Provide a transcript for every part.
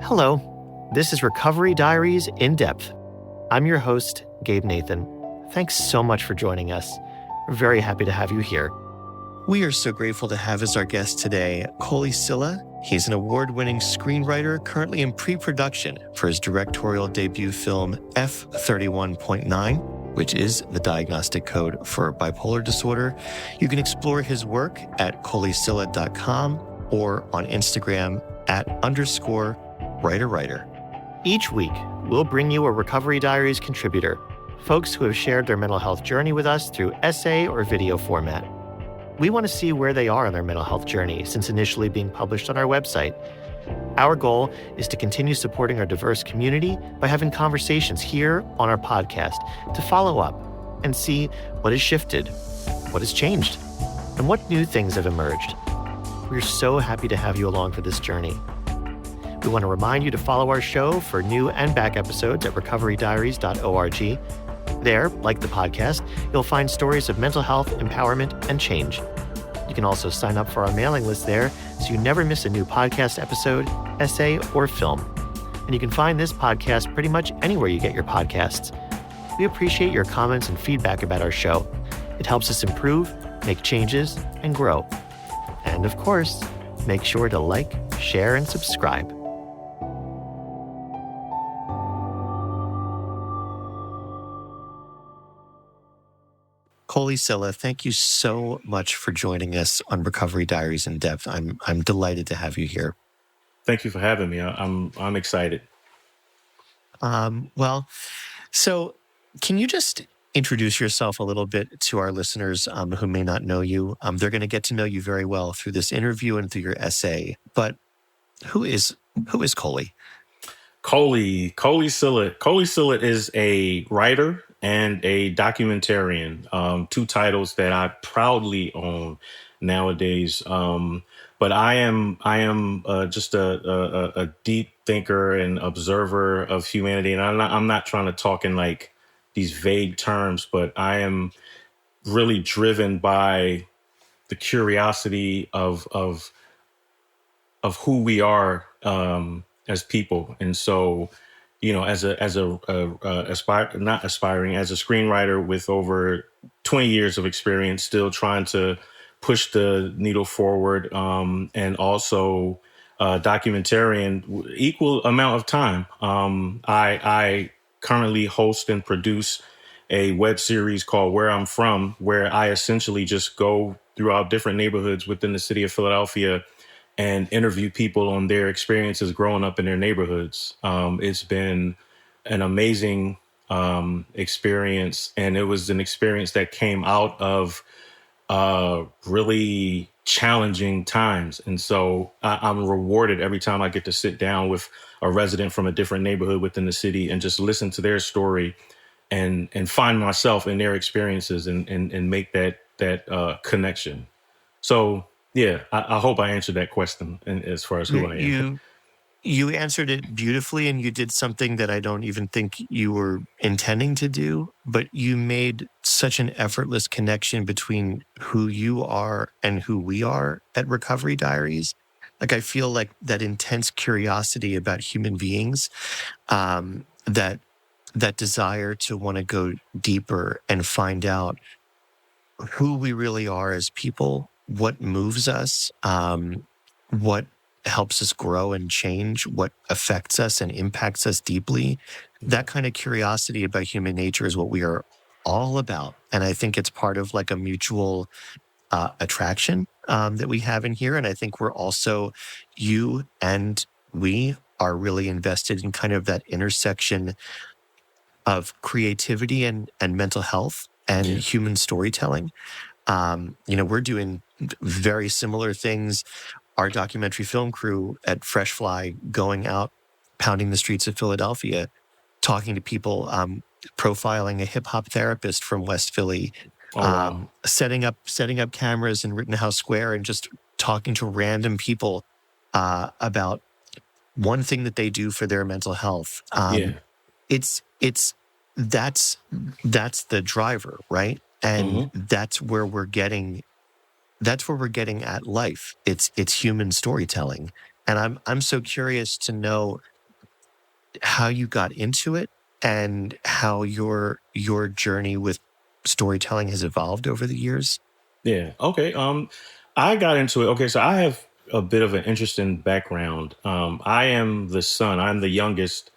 Hello, this is Recovery Diaries in Depth. I'm your host, Gabe Nathan. Thanks so much for joining us. We're very happy to have you here. We are so grateful to have as our guest today, Coli Sylla. He's an award-winning screenwriter currently in pre-production for his directorial debut film F31.9, which is the diagnostic code for bipolar disorder. You can explore his work at colisylla.com or on Instagram @_writer. Each week, we'll bring you a Recovery Diaries contributor, folks who have shared their mental health journey with us through essay or video format. We want to see where they are on their mental health journey since initially being published on our website. Our goal is to continue supporting our diverse community by having conversations here on our podcast to follow up and see what has shifted, what has changed, and what new things have emerged. We're so happy to have you along for this journey. We want to remind you to follow our show for new and back episodes at recoverydiaries.org. There, like the podcast, you'll find stories of mental health, empowerment, and change. You can also sign up for our mailing list there so you never miss a new podcast episode, essay, or film. And you can find this podcast pretty much anywhere you get your podcasts. We appreciate your comments and feedback about our show. It helps us improve, make changes, and grow. And of course, make sure to like, share, and subscribe. Coli Sylla, thank you so much for joining us on Recovery Diaries in Depth. I'm delighted to have you here. Thank you for having me. I'm excited. So can you just introduce yourself a little bit to our listeners who may not know you? They're going to get to know you very well through this interview and through your essay. But who is Coli? Coli Sylla. Coli Sylla is a writer and a documentarian, two titles that I proudly own nowadays. But I am just a deep thinker and observer of humanity, and I'm not trying to talk in like these vague terms, but I am really driven by the curiosity of who we are as people, and so. As a screenwriter with over 20 years of experience, still trying to push the needle forward, and also documentarian, equal amount of time. I currently host and produce a web series called Where I'm From, where I essentially just go throughout different neighborhoods within the city of Philadelphia and interview people on their experiences growing up in their neighborhoods. It's been an amazing experience, and it was an experience that came out of really challenging times. And so I'm rewarded every time I get to sit down with a resident from a different neighborhood within the city and just listen to their story and find myself in their experiences and make that connection. So, yeah, I hope I answered that question as far as who I am. You answered it beautifully, and you did something that I don't even think you were intending to do, but you made such an effortless connection between who you are and who we are at Recovery Diaries. Like, I feel like that intense curiosity about human beings, that desire to want to go deeper and find out who we really are as people, what moves us, what helps us grow and change, what affects us and impacts us deeply. That kind of curiosity about human nature is what we are all about. And I think it's part of like a mutual attraction that we have in here. And I think we're also, you and we are really invested in kind of that intersection of creativity and mental health and human storytelling. We're doing very similar things. Our documentary film crew at Fresh Fly going out, pounding the streets of Philadelphia, talking to people, profiling a hip hop therapist from West Philly, setting up cameras in Rittenhouse Square and just talking to random people about one thing that they do for their mental health. That's the driver, right? And that's where we're getting at life. It's human storytelling. And I'm so curious to know how you got into it and how your journey with storytelling has evolved over the years. Yeah. Okay. I got into it. Okay, so I have a bit of an interesting background. I am the son. I'm the youngest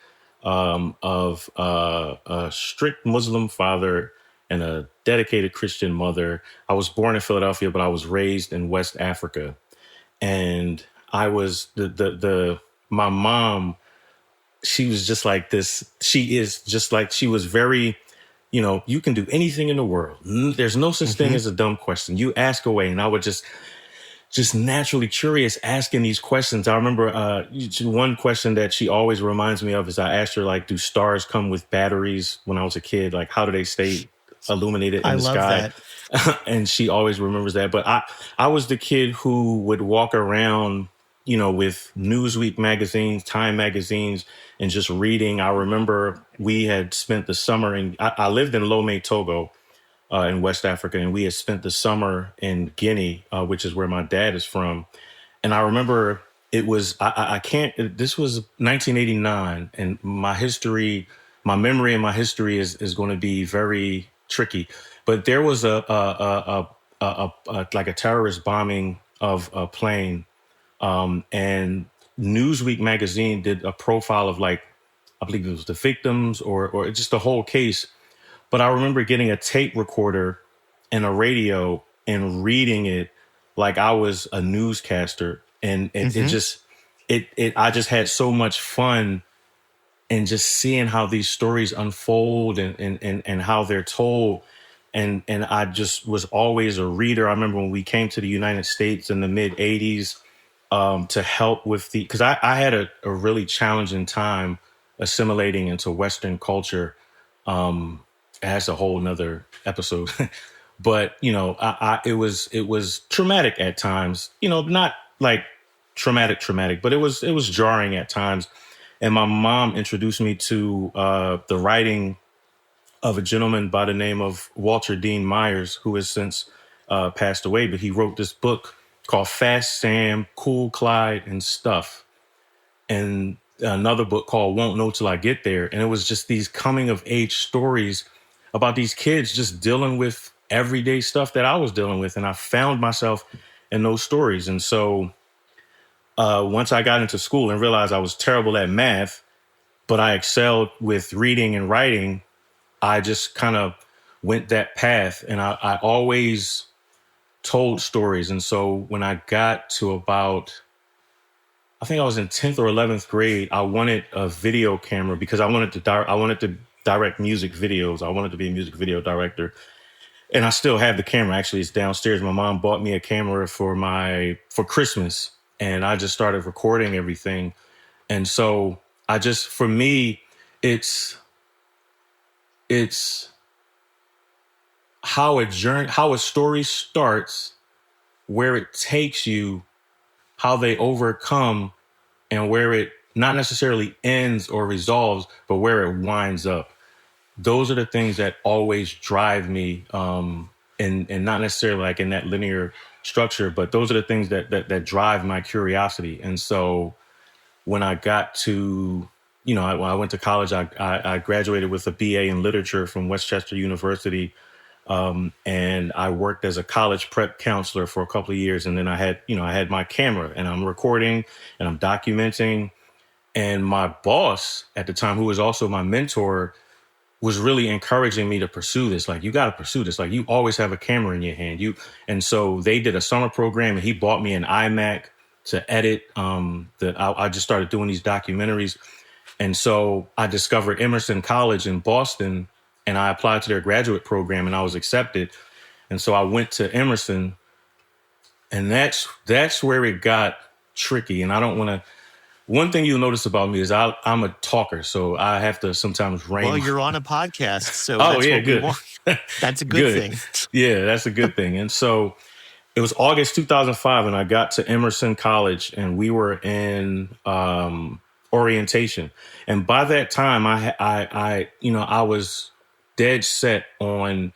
of a strict Muslim father and a dedicated Christian mother. I was born in Philadelphia, but I was raised in West Africa, and I was the my mom. She was just like this. She is just like she was very, you can do anything in the world. There's no such thing Hmm. as a dumb question. You ask away. And I would just naturally curious asking these questions. I remember one question that she always reminds me of is I asked her, like, do stars come with batteries when I was a kid? Like, how do they stay illuminated in I the love sky? that. And she always remembers that. But I was the kid who would walk around, with Newsweek magazines, Time magazines, and just reading. I remember we had spent the summer I lived in Lomé, Togo, in West Africa, and we had spent the summer in Guinea, which is where my dad is from. And I remember it was I can't. This was 1989, and my memory and my history is going to be very tricky. But there was a like a terrorist bombing of a plane, and Newsweek magazine did a profile of, like, I believe it was the victims or just the whole case. But I remember getting a tape recorder and a radio and reading it like I was a newscaster. And it Hmm. just, I just had so much fun and just seeing how these stories unfold and how they're told. And I just was always a reader. I remember when we came to the United States in the mid 80s, to help with because I had a really challenging time assimilating into Western culture. That's a whole nother episode. But it was traumatic at times, not like traumatic, but it was jarring at times. And my mom introduced me to the writing of a gentleman by the name of Walter Dean Myers, who has since passed away. But he wrote this book called Fast Sam, Cool Clyde, and Stuff, and another book called Won't Know Till I Get There. And it was just these coming of age stories about these kids just dealing with everyday stuff that I was dealing with. And I found myself in those stories. And so once I got into school and realized I was terrible at math, but I excelled with reading and writing, I just kind of went that path. And I always told stories. And so when I got to about, I think I was in 10th or 11th grade, I wanted a video camera because I wanted to direct music videos. I wanted to be a music video director. And I still have the camera. Actually, it's downstairs. My mom bought me a camera for Christmas, and I just started recording everything. And so for me, it's it's how a story starts, where it takes you, how they overcome, and where it not necessarily ends or resolves, but where it winds up. Those are the things that always drive me, and not necessarily like in that linear structure, but those are the things that drive my curiosity. And so when I got to, when I went to college, I graduated with a BA in literature from Westchester University. And I worked as a college prep counselor for a couple of years. And then I had my camera and I'm recording and I'm documenting. And my boss at the time, who was also my mentor, was really encouraging me to pursue this. Like, you got to pursue this. Like, you always have a camera in your hand. And so they did a summer program and he bought me an iMac to edit. I just started doing these documentaries. And so I discovered Emerson College in Boston and I applied to their graduate program and I was accepted. And so I went to Emerson, and that's where it got tricky. And I don't want to, one thing you'll notice about me is I'm a talker. So I have to sometimes Well, rein. you're on a podcast, so Oh that's yeah, what we good. want. That's a good Good. thing. Yeah, that's a good thing. And so it was August 2005 and I got to Emerson College and we were in orientation. And by that time I was dead set on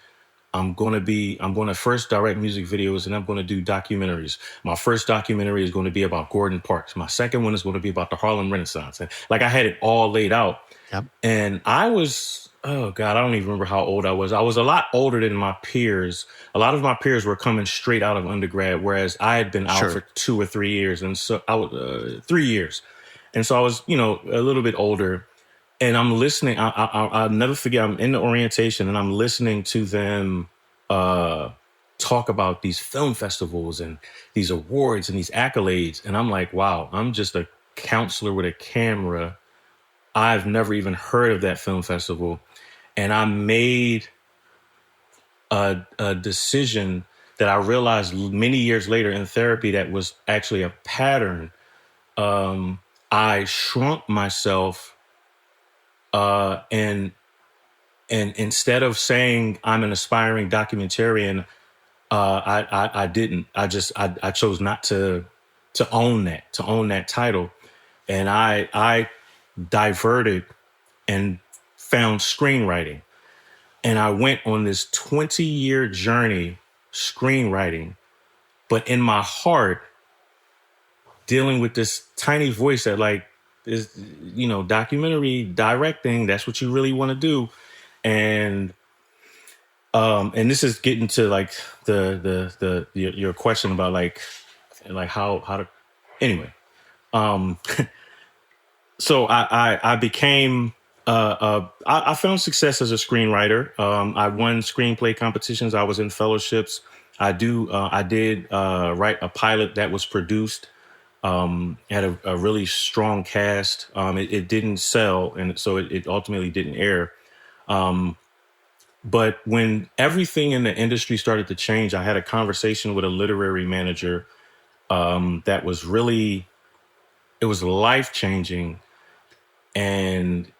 I'm going to first direct music videos and I'm going to do documentaries. My first documentary is going to be about Gordon Parks. My second one is going to be about the Harlem Renaissance. And like I had it all laid out. Yep. And I was, oh God, I don't even remember how old I was. I was a lot older than my peers. A lot of my peers were coming straight out of undergrad, whereas I had been out for 2 or 3 years. And so I was 3 years. And so I was, you know, a little bit older. And I'm listening. I'll never forget. I'm in the orientation and I'm listening to them talk about these film festivals and these awards and these accolades. And I'm like, wow, I'm just a counselor with a camera. I've never even heard of that film festival. And I made a decision that I realized many years later in therapy that was actually a pattern. I shrunk myself. And instead of saying I'm an aspiring documentarian, I didn't. I chose not to own that title, and I diverted and found screenwriting, and I went on this 20-year journey screenwriting, but in my heart, dealing with this tiny voice that like is, you know, documentary directing, that's what you really want to do. And this is getting to like your question about like how to, anyway. So I became, I found success as a screenwriter. I won screenplay competitions. I was in fellowships. I did write a pilot that was produced. Had a really strong cast. It didn't sell, and so it ultimately didn't air. But when everything in the industry started to change, I had a conversation with a literary manager that was really, it was life-changing. And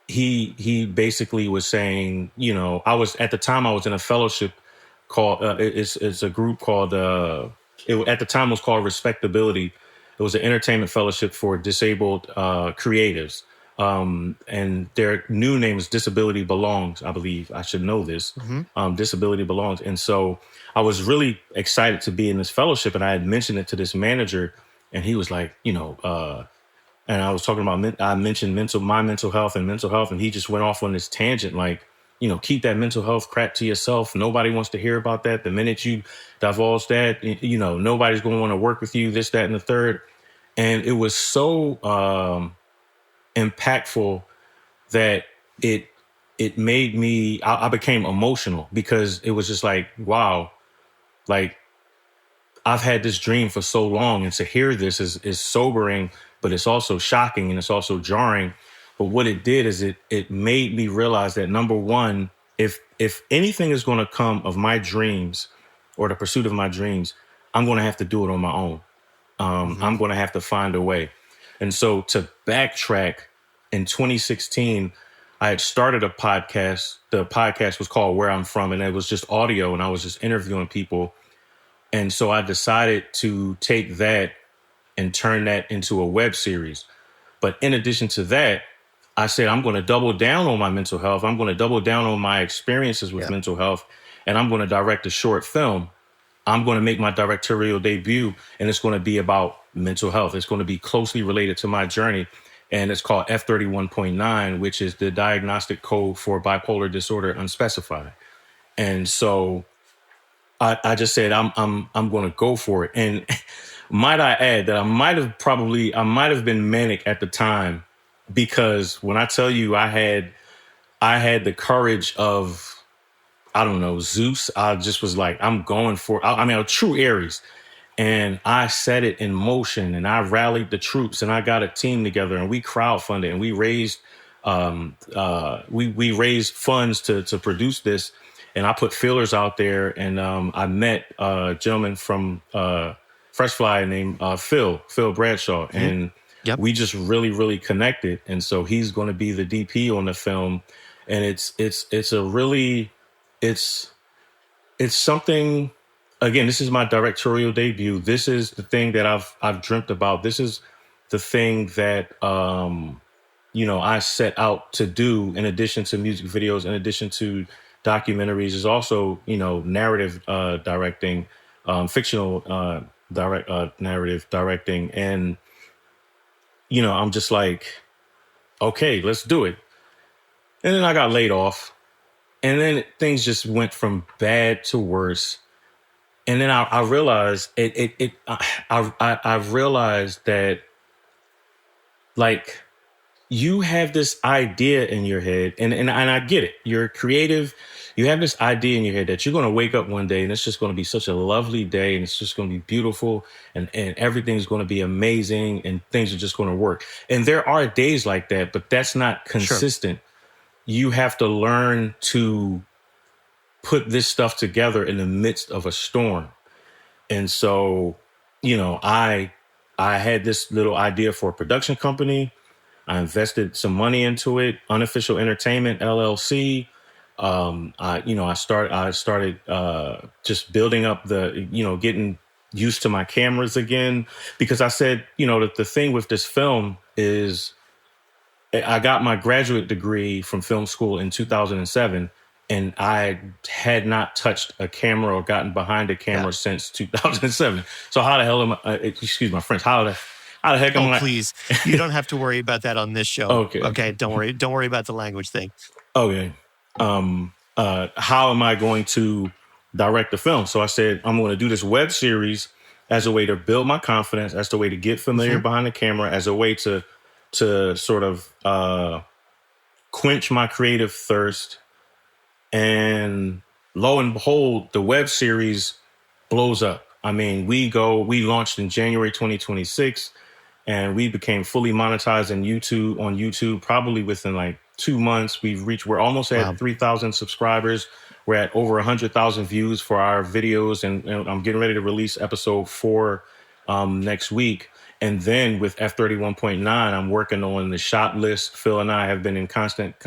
he basically was saying, you know, at the time I was in a fellowship called, it's a group called, at the time it was called Respectability. It was an entertainment fellowship for disabled creatives. And their new name is Disability Belongs, I believe. I should know this. Mm-hmm. Disability Belongs. And so I was really excited to be in this fellowship, and I had mentioned it to this manager, and he was like, you know, and I was talking about, I mentioned my mental health, and he just went off on this tangent, like, you know, keep that mental health crap to yourself. Nobody wants to hear about that. The minute you divulge that, you know, nobody's going to want to work with you, this, that, and the third. And it was so impactful that it made me, I became emotional, because it was just like, wow, like I've had this dream for so long, and to hear this is sobering, but it's also shocking and it's also jarring. But what it did is it made me realize that, number one, if anything is going to come of my dreams or the pursuit of my dreams, I'm going to have to do it on my own. Mm-hmm. I'm going to have to find a way. And so to backtrack, in 2016, I had started a podcast. The podcast was called Where I'm From, and it was just audio, and I was just interviewing people. And so I decided to take that and turn that into a web series. But in addition to that, I said, I'm going to double down on my mental health. I'm going to double down on my experiences with mental health, and I'm going to direct a short film. I'm going to make my directorial debut, and it's going to be about mental health. It's going to be closely related to my journey. And it's called F31.9, which is the diagnostic code for bipolar disorder unspecified. And so I just said, I'm going to go for it. And might I add that I might have been manic at the time, because when I tell you I had the courage of, I don't know, Zeus. I just was like, I'm going for, I mean, a true Aries. And I set it in motion, and I rallied the troops, and I got a team together, and we crowdfunded, and we raised we raised funds to produce this. And I put feelers out there, and I met a gentleman from Fresh Fly named Phil Bradshaw, and we just really, really connected. And so he's going to be the DP on the film, and it's something. Again, this is my directorial debut. This is the thing that I've dreamt about. This is the thing that I set out to do, in addition to music videos, in addition to documentaries. There's also, narrative directing, fictional narrative directing. And, I'm just like, okay, let's do it. And then I got laid off. And then things just went from bad to worse. And then I realized I realized that, like, you have this idea in your head, and I get it. You're creative. You have this idea in your head that you're going to wake up one day and it's just going to be such a lovely day and it's just going to be beautiful and everything's going to be amazing and things are just going to work. And there are days like that, but that's not consistent. Sure. You have to learn to put this stuff together in the midst of a storm. And so, I had this little idea for a production company. I invested some money into it. Unofficial Entertainment LLC. I started just building up getting used to my cameras again, because I said, that the thing with this film is I got my graduate degree from film school in 2007, and I had not touched a camera or gotten behind a camera since 2007. So how the hell am I? Excuse my French. How the heck am I? Oh, please. You don't have to worry about that on this show. Okay. Don't worry. Don't worry about the language thing. Okay. How am I going to direct the film? So I said, I'm going to do this web series as a way to build my confidence, as a way to get familiar behind the camera, as a way to sort of quench my creative thirst. And lo and behold, the web series blows up. I mean, we launched in January 2026, and we became fully monetized on YouTube probably within like 2 months. We're almost at 3,000 subscribers. We're at over 100,000 views for our videos, and I'm getting ready to release episode 4 next week. And then with F31.9, I'm working on the shot list. Phil and I have been in constant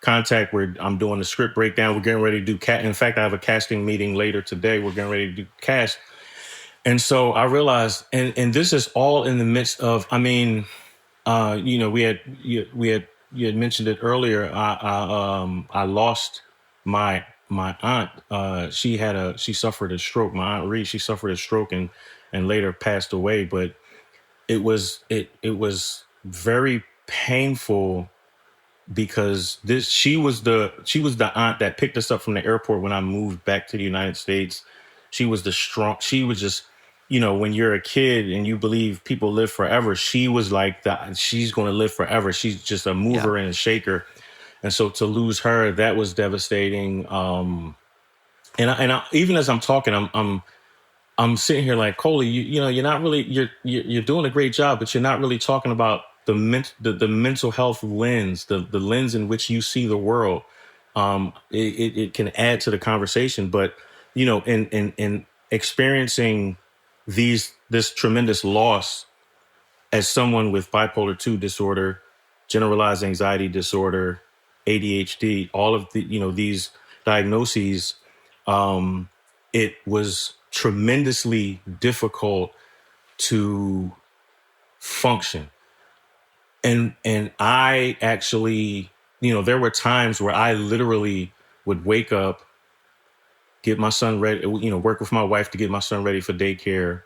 contact where I'm doing the script breakdown. We're getting ready to do in fact, I have a casting meeting later today. We're getting ready to do cast. And so I realized, and this is all in the midst of, I mean, you had mentioned it earlier. I lost my aunt. She suffered a stroke. My aunt Reed, she suffered a stroke and later passed away. But it was very painful, because she was the aunt that picked us up from the airport when I moved back to the United States. She was she was just, when you're a kid and you believe people live forever, she was like she's going to live forever. She's just a mover and a shaker. And so to lose her, that was devastating. And I, even as I'm talking, I'm sitting here like, Coli, you're not really, you're doing a great job, but you're not really talking about the mental health lens, the lens in which you see the world. It can add to the conversation, but in experiencing this tremendous loss as someone with bipolar 2 disorder, generalized anxiety disorder, ADHD, all of these diagnoses, it was tremendously difficult to function. And I actually, there were times where I literally would wake up, get my son ready, work with my wife to get my son ready for daycare,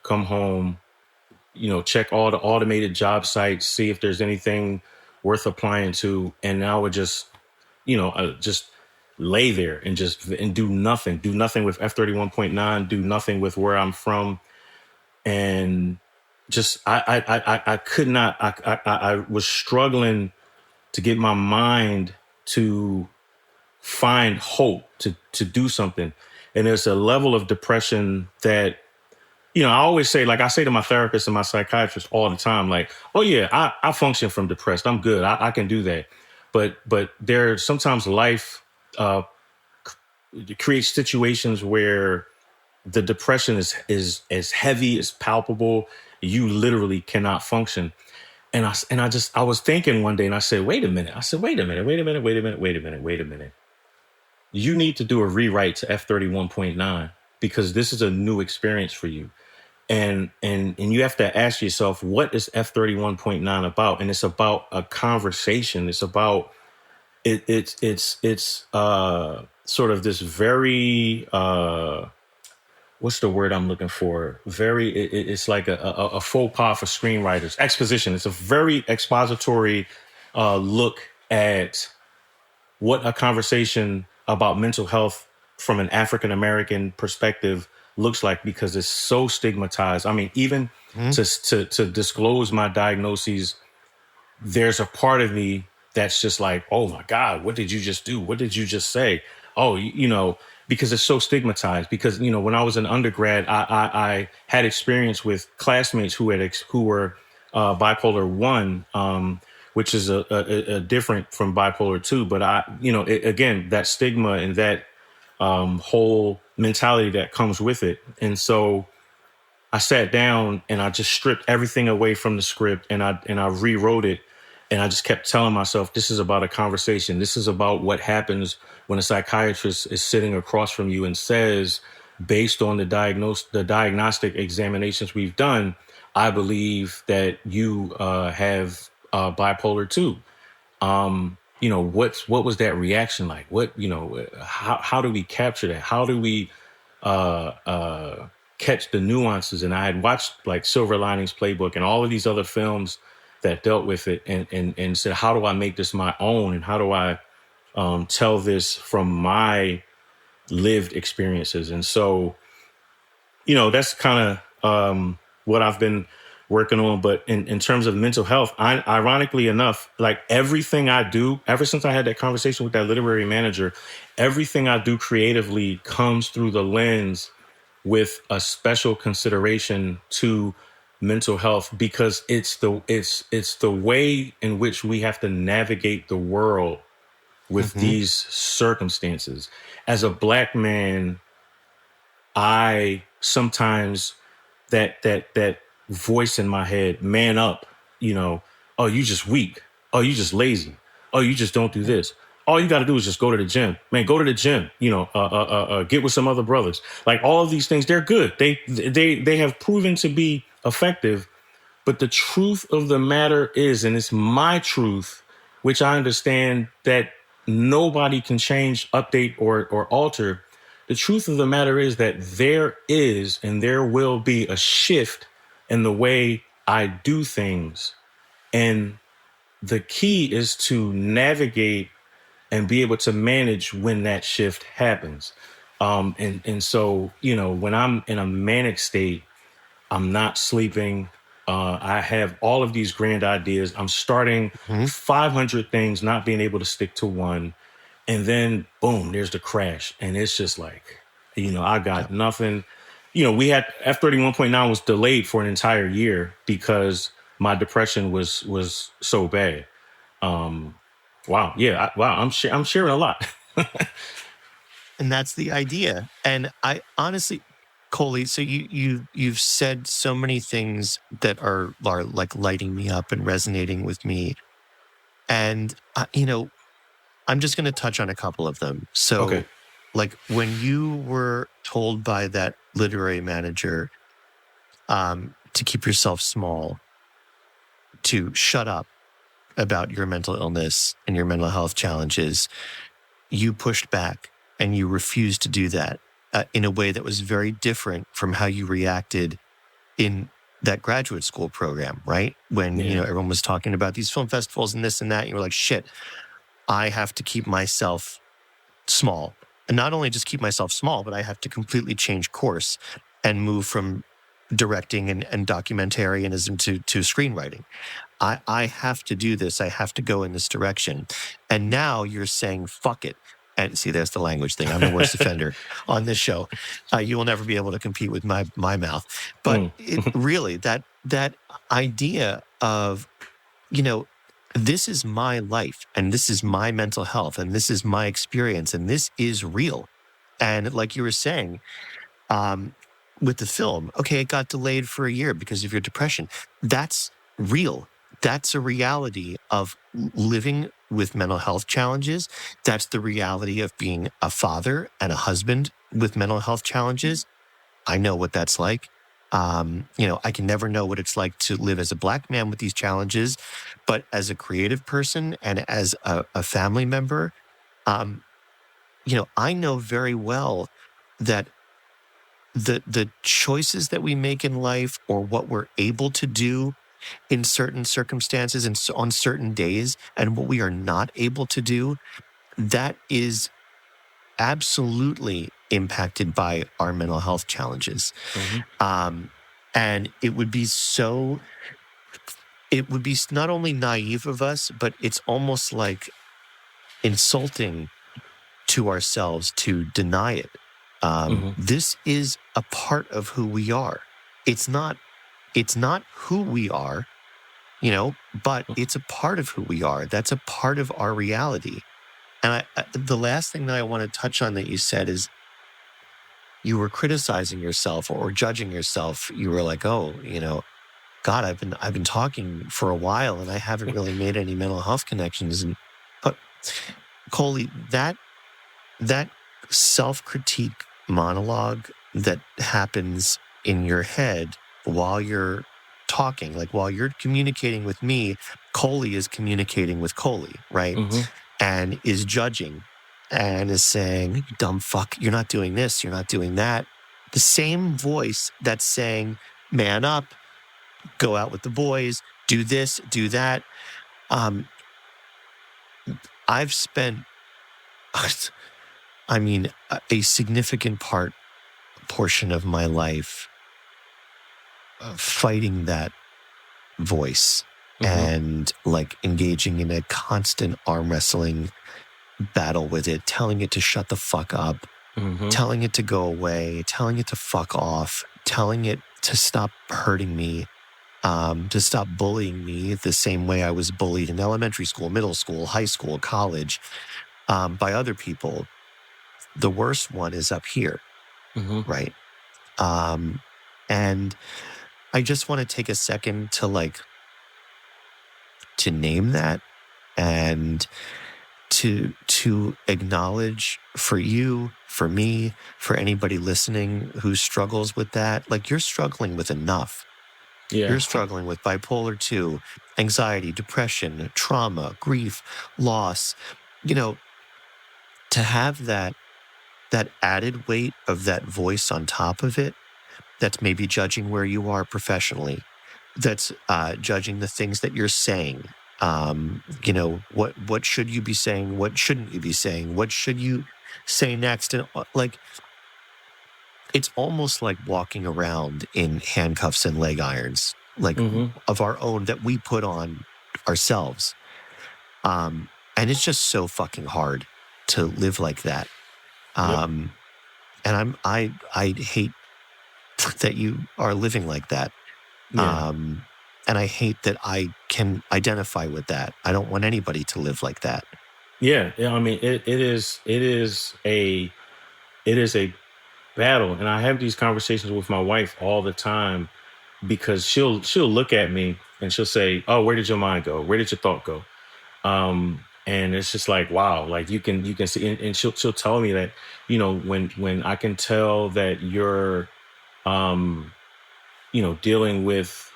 come home, check all the automated job sites, see if there's anything worth applying to. And I would just lay there and do nothing with F31.9, do nothing with where I'm from. And just, I could not, I was struggling to get my mind to find hope to do something. And there's a level of depression that, I always say, like I say to my therapist and my psychiatrist all the time, like, oh yeah, I function from depressed. I'm good. I can do that. But there's sometimes life creates situations where the depression is as heavy, as palpable. You literally cannot function. And I was thinking one day, and I said, wait a minute. You need to do a rewrite to F31.9, because this is a new experience for you. And you have to ask yourself, what is F31.9 about? And it's about a conversation. It's about it's sort of this very what's the word I'm looking for? Very, it's like a faux pas for screenwriters. Exposition. It's a very expository look at what a conversation about mental health from an African American perspective looks like, because it's so stigmatized. I mean, even Mhm. to disclose my diagnoses, there's a part of me that's just like, oh my God, what did you just do? What did you just say? Oh, because it's so stigmatized. Because, when I was an undergrad, I had experience with classmates who were bipolar 1, which is a different from bipolar 2. But again, that stigma and that whole mentality that comes with it. And so I sat down and I just stripped everything away from the script, and I rewrote it, and I just kept telling myself, this is about a conversation. This is about what happens when a psychiatrist is sitting across from you and says, based on the diagnostic examinations we've done, I believe that you have bipolar 2. What was that reaction like? How do we capture that? How do we catch the nuances? And I had watched like Silver Linings Playbook and all of these other films that dealt with it, and said, how do I make this my own? And how do I tell this from my lived experiences? And so, that's kind of what I've been working on. But in terms of mental health, ironically enough, like everything I do, ever since I had that conversation with that literary manager, everything I do creatively comes through the lens with a special consideration to mental health, because it's the way in which we have to navigate the world with Mhm. these circumstances. As a Black man, I sometimes that voice in my head, man up, oh, you just weak. Oh, you just lazy. Oh, you just don't do this. All you got to do is just go to the gym, man. Go to the gym. Get with some other brothers. Like all of these things, they're good. They have proven to be effective. But the truth of the matter is, and it's my truth, which I understand that nobody can change, update, or alter. The truth of the matter is that there is and there will be a shift in the way I do things. And the key is to navigate and be able to manage when that shift happens. And so, when I'm in a manic state, I'm not sleeping. I have all of these grand ideas. I'm starting Mhm. 500 things, not being able to stick to one. And then, boom, there's the crash. And it's just like, I Yeah. got nothing. We had F-31.9 was delayed for an entire year because my depression was so bad. Wow. Yeah. Wow. I'm sharing a lot. And that's the idea. And I honestly, Coley, so you've said so many things that are like lighting me up and resonating with me. And I'm just going to touch on a couple of them. Okay. So, like when you were told by that literary manager to keep yourself small, to shut up about your mental illness and your mental health challenges, you pushed back and you refused to do that in a way that was very different from how you reacted in that graduate school program, right? When, Yeah. everyone was talking about these film festivals and this and that, and you were like, shit, I have to keep myself small. And not only just keep myself small, but I have to completely change course and move from directing and documentarianism to screenwriting. I have to do this. I have to go in this direction. And now you're saying, fuck it. And see, there's the language thing. I'm the worst offender on this show. You will never be able to compete with my mouth. But Mm. it really, that idea of, you know, this is my life and this is my mental health and this is my experience and this is real. And like you were saying, um, with the film, okay, it got delayed for a year because of your depression. That's real. That's a reality of living with mental health challenges. That's the reality of being a father and a husband with mental health challenges. I know what that's like. I can never know what it's like to live as a Black man with these challenges, but as a creative person and as a family member, um, I know very well that the choices that we make in life or what we're able to do in certain circumstances and on certain days and what we are not able to do, that is absolutely impacted by our mental health challenges. Mm-hmm. And it would be not only naive of us, but it's almost like insulting to ourselves to deny it. This is a part of who we are. It's not who we are, but it's a part of who we are. That's a part of our reality. And the last thing that I want to touch on that you said is you were criticizing yourself or judging yourself. You were like, oh, God, I've been talking for a while and I haven't really made any mental health connections. But Coli, that self-critique monologue that happens in your head while you're talking, like while you're communicating with me, Coli is communicating with Coli, right? Mm-hmm. And is judging and is saying, you dumb fuck, you're not doing this, you're not doing that. The same voice that's saying, man up, go out with the boys, do this, do that. I've spent, a significant portion of my life fighting that voice and like engaging in a constant arm wrestling battle with it, telling it to shut the fuck up, telling it to go away, telling it to fuck off, telling it to stop hurting me, to stop bullying me the same way I was bullied in elementary school, middle school, high school, college, by other people. The worst one is up here, right? And I just want to take a second to name that and to acknowledge for you, for me, for anybody listening who struggles with that. Like, you're struggling with enough. Yeah. You're struggling with bipolar 2, anxiety, depression, trauma, grief, loss. To have that added weight of that voice on top of it, that's maybe judging where you are professionally, that's judging the things that you're saying. What should you be saying? What shouldn't you be saying? What should you say next? And it's almost like walking around in handcuffs and leg irons, of our own that we put on ourselves. And it's just so fucking hard to live like that. And I hate that you are living like that. Yeah. And I hate that I can identify with that. I don't want anybody to live like that. Yeah. I mean, it is a battle. And I have these conversations with my wife all the time because she'll look at me and she'll say, oh, where did your mind go? Where did your thought go? And it's just like, wow, like you can see, and she'll tell me that, when I can tell that you're, dealing with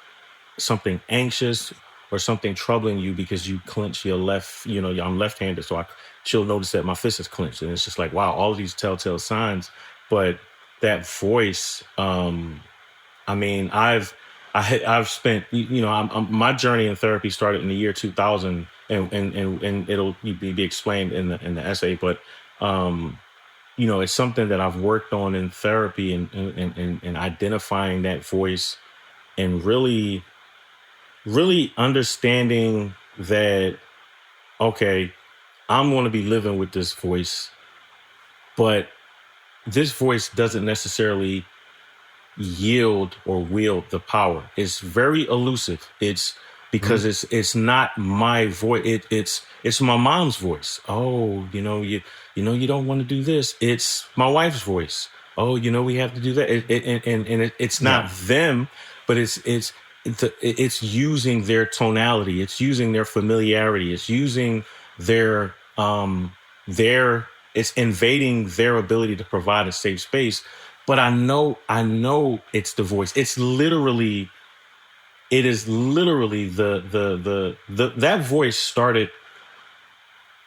something anxious or something troubling you because you clench your left, I'm left-handed. So she'll notice that my fist is clenched, and it's just like, wow, all of these telltale signs. But that voice, I've spent, my journey in therapy started in the year 2000, and it'll be explained in the essay. But it's something that I've worked on in therapy and identifying that voice and really, really understanding that, okay, I'm going to be living with this voice, but this voice doesn't necessarily yield or wield the power. It's very elusive. It's because it's not my voice. It's my mom's voice. Oh, you don't want to do this. It's my wife's voice. Oh, we have to do that. It's not them, but it's using their tonality. It's using their familiarity. It's using it's invading their ability to provide a safe space but I know it's the voice. It is literally the that voice started.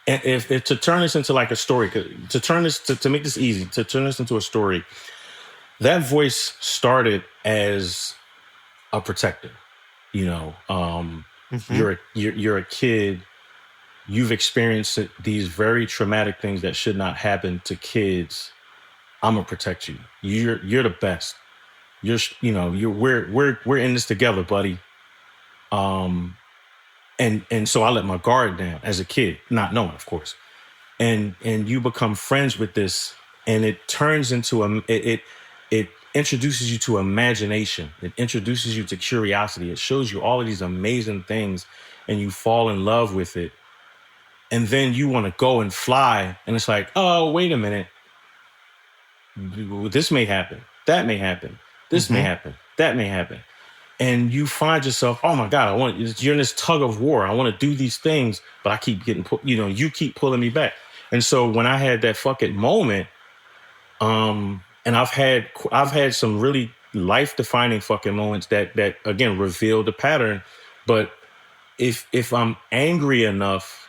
And if to turn this into like a story, to turn this to make this easy, to turn this into a story, that voice started as a protector. You know, Hmm. you're a kid. You've experienced these very traumatic things that should not happen to kids. I'm gonna protect you. You're the best. We're in this together, buddy. Um, and so I let my guard down as a kid, not knowing, of course. And you become friends with this, and it turns into it introduces you to imagination. It introduces you to curiosity. It shows you all of these amazing things, and you fall in love with it. And then you want to go and fly, and it's like, oh, wait a minute, this may happen, that may happen, this may Hmm. happen, that may happen. And you find yourself, oh my God, you're in this tug of war. I want to do these things, but I keep getting you keep pulling me back. And so when I had that fucking moment, and I've had some really life defining fucking moments that again reveal the pattern. But if I'm angry enough,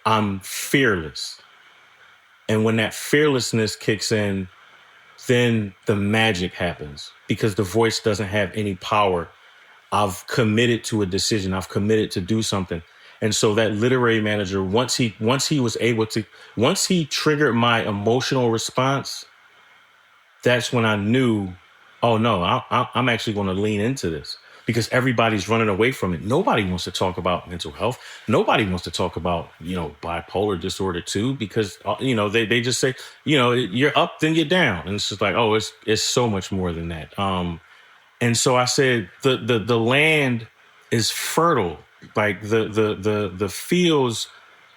I'm fearless. And when that fearlessness kicks in, then the magic happens because the voice doesn't have any power. I've committed to a decision. I've committed to do something. And so that literary manager, once he triggered my emotional response, that's when I knew, oh no, I'm actually going to lean into this because everybody's running away from it. Nobody wants to talk about mental health. Nobody wants to talk about, bipolar disorder too, because, they just say, you're up, then you're down. And it's just like, oh, it's so much more than that. And so I said, the land is fertile. Like the fields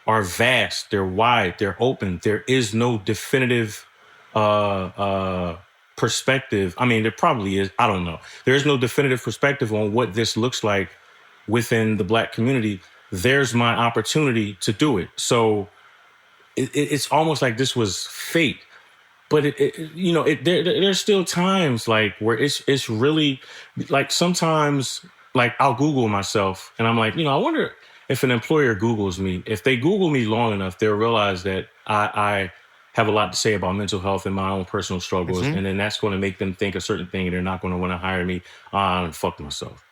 are vast, they're wide, they're open. There is no definitive perspective. I mean, there probably is. I don't know. There is no definitive perspective on what this looks like within the Black community. There's my opportunity to do it. So it's almost like this was fate. But there's still times like where it's really like sometimes like I'll Google myself and I'm like, I wonder if an employer Googles me, if they Google me long enough, they'll realize that I have a lot to say about mental health and my own personal struggles. Hmm. And then that's going to make them think a certain thing and they're not going to want to hire me. I fucked myself.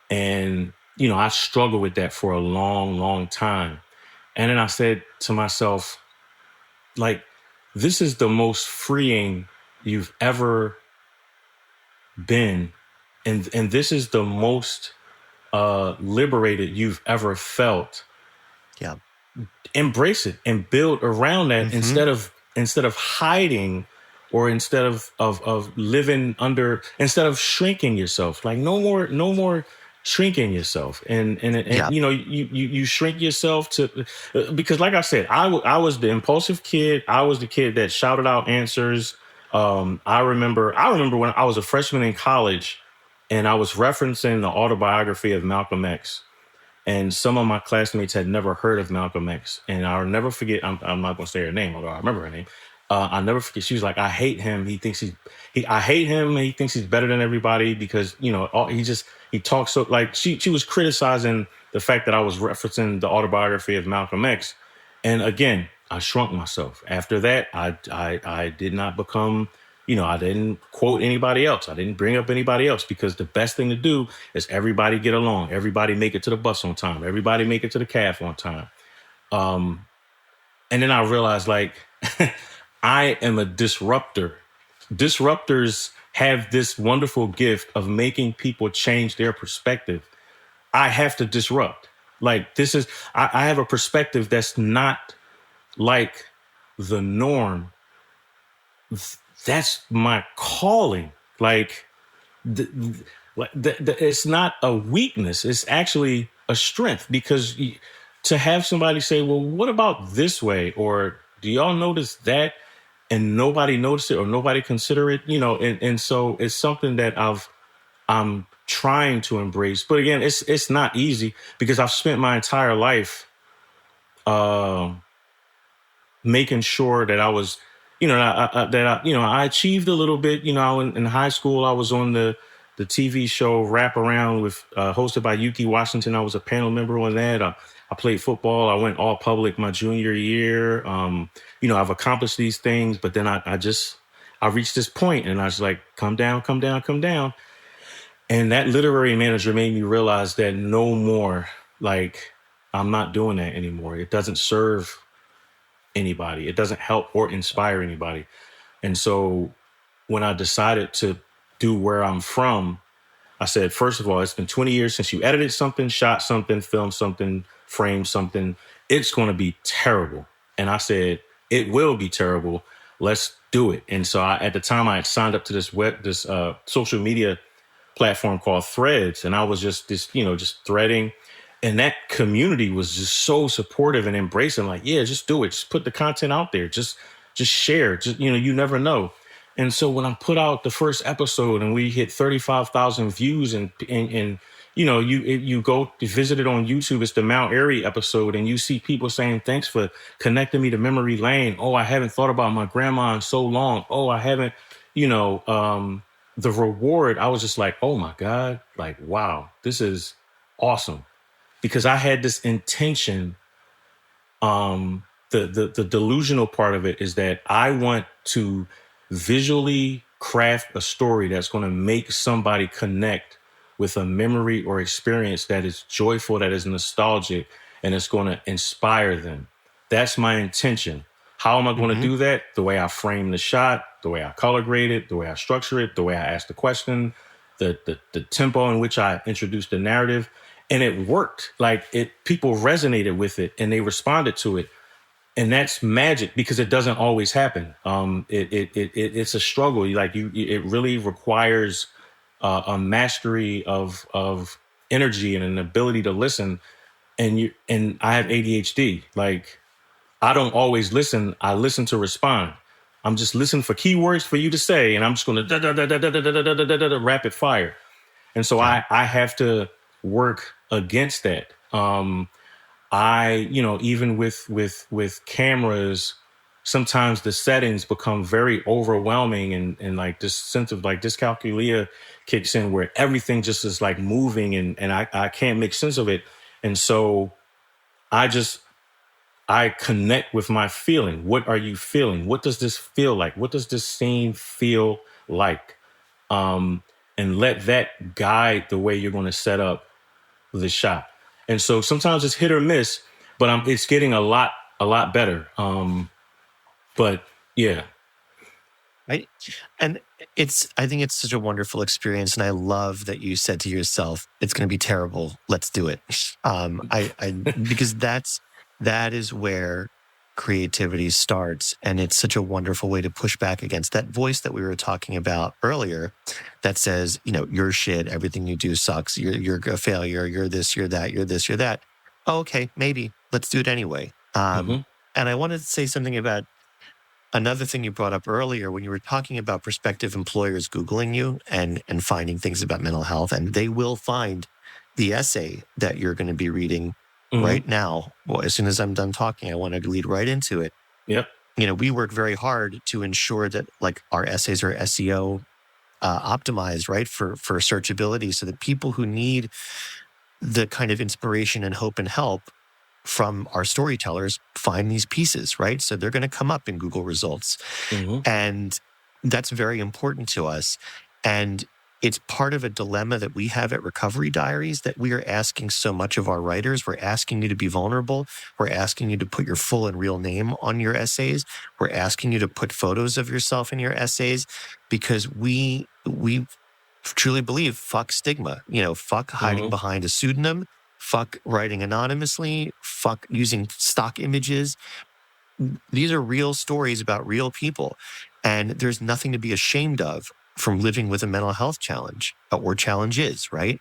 And, I struggled with that for a long, long time. And then I said to myself, like, this is the most freeing you've ever been. And this is the most liberated you've ever felt. Yeah. Embrace it and build around that Hmm. instead of hiding or instead of living under, instead of shrinking yourself. Like no more shrinking yourself. And Yeah. you shrink yourself to because like I said, I was the impulsive kid. I was the kid that shouted out answers. I remember when I was a freshman in college and I was referencing the autobiography of Malcolm X, and some of my classmates had never heard of Malcolm X. And I'll never forget, I'm not going to say her name, although I remember her name. I'll never forget. She was like, I hate him. I hate him. He thinks he's better than everybody because, he talks so like she was criticizing the fact that I was referencing the autobiography of Malcolm X. And again, I shrunk myself. After that, I did not become, I didn't quote anybody else. I didn't bring up anybody else because the best thing to do is everybody get along. Everybody make it to the bus on time. Everybody make it to the calf on time. And then I realized like I am a disruptor. Disruptors have this wonderful gift of making people change their perspective. I have to disrupt. Like I have a perspective that's not like the norm. That's my calling. Like, it's not a weakness. It's actually a strength because to have somebody say, well, what about this way? Or do y'all notice that? And nobody noticed it or nobody consider it, and so it's something that I'm trying to embrace. But again, it's not easy because I've spent my entire life, making sure that I was I achieved a little bit. In high school, I was on the TV show Wrap Around with hosted by Yuki Washington. I was a panel member on that. I played football. I went all public my junior year. I've accomplished these things, but then I reached this point, and I was like, come down, come down, come down. And that literary manager made me realize that no more. Like, I'm not doing that anymore. It doesn't serve anybody. It doesn't help or inspire anybody. And so when I decided to do Where I'm From, I said, first of all, it's been 20 years since you edited something, shot something, filmed something, framed something. It's going to be terrible. And I said, it will be terrible. Let's do it. And so at the time I had signed up to this social media platform called Threads. And I was just just threading. And that community was just so supportive and embracing, like, yeah, just do it. Just put the content out there. Just share. Just, you never know. And so when I put out the first episode and we hit 35,000 views and you go to visit it on YouTube, it's the Mount Airy episode, and you see people saying, thanks for connecting me to memory lane. Oh, I haven't thought about my grandma in so long. Oh, I haven't, the reward, I was just like, oh my God, like, wow, this is awesome. Because I had this intention. The delusional part of it is that I want to visually craft a story that's going to make somebody connect with a memory or experience that is joyful, that is nostalgic, and it's going to inspire them. That's my intention. How am I going to do that? The way I frame the shot, the way I color grade it, the way I structure it, the way I ask the question, the tempo in which I introduce the narrative. And it worked. Like, people resonated with it and they responded to it. And that's magic, because it doesn't always happen. It's a struggle. Like, it really requires a mastery of energy and an ability to listen. And I have ADHD. Like, I don't always listen. I listen to respond. I'm just listening for keywords for you to say, and I'm just going to rapid fire. And so I have to work against that. Even with cameras, sometimes the settings become very overwhelming, and like this sense of like dyscalculia kicks in where everything just is like moving, and I can't make sense of it. And so I connect with my feeling. What are you feeling? What does this feel like? What does this scene feel like? And let that guide the way you're going to set up the shot. And so sometimes it's hit or miss, but it's getting a lot better. But yeah. Right. And I think it's such a wonderful experience. And I love that you said to yourself, it's going to be terrible. Let's do it. Because that is where creativity starts. And it's such a wonderful way to push back against that voice that we were talking about earlier that says, you're shit. Everything you do sucks. You're a failure. You're this, you're that, you're this, you're that. Oh, okay, maybe. Let's do it anyway. And I wanted to say something about another thing you brought up earlier when you were talking about prospective employers Googling you and finding things about mental health, and they will find the essay that you're going to be reading right now. Well, as soon as I'm done talking, I want to lead right into it. Yep. We work very hard to ensure that like our essays are SEO optimized, right, for searchability, so that people who need the kind of inspiration and hope and help from our storytellers find these pieces, right? So they're going to come up in Google results. And that's very important to us. And it's part of a dilemma that we have at Recovery Diaries, that we are asking so much of our writers. We're asking you to be vulnerable. We're asking you to put your full and real name on your essays. We're asking you to put photos of yourself in your essays, because we truly believe, fuck stigma, fuck hiding behind a pseudonym, fuck writing anonymously, fuck using stock images. These are real stories about real people. And there's nothing to be ashamed of from living with a mental health challenge or challenges, right?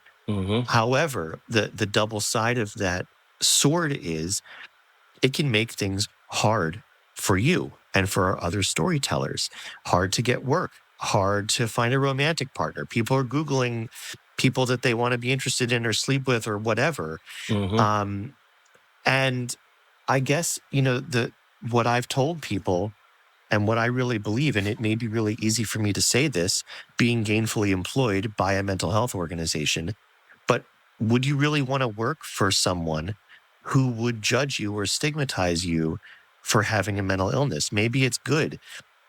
However, the double side of that sword is it can make things hard for you and for other storytellers. Hard to get work, hard to find a romantic partner. People are Googling people that they want to be interested in or sleep with or whatever. And I guess, what I've told people And what I really believe, and it may be really easy for me to say this, being gainfully employed by a mental health organization, but would you really want to work for someone who would judge you or stigmatize you for having a mental illness? Maybe it's good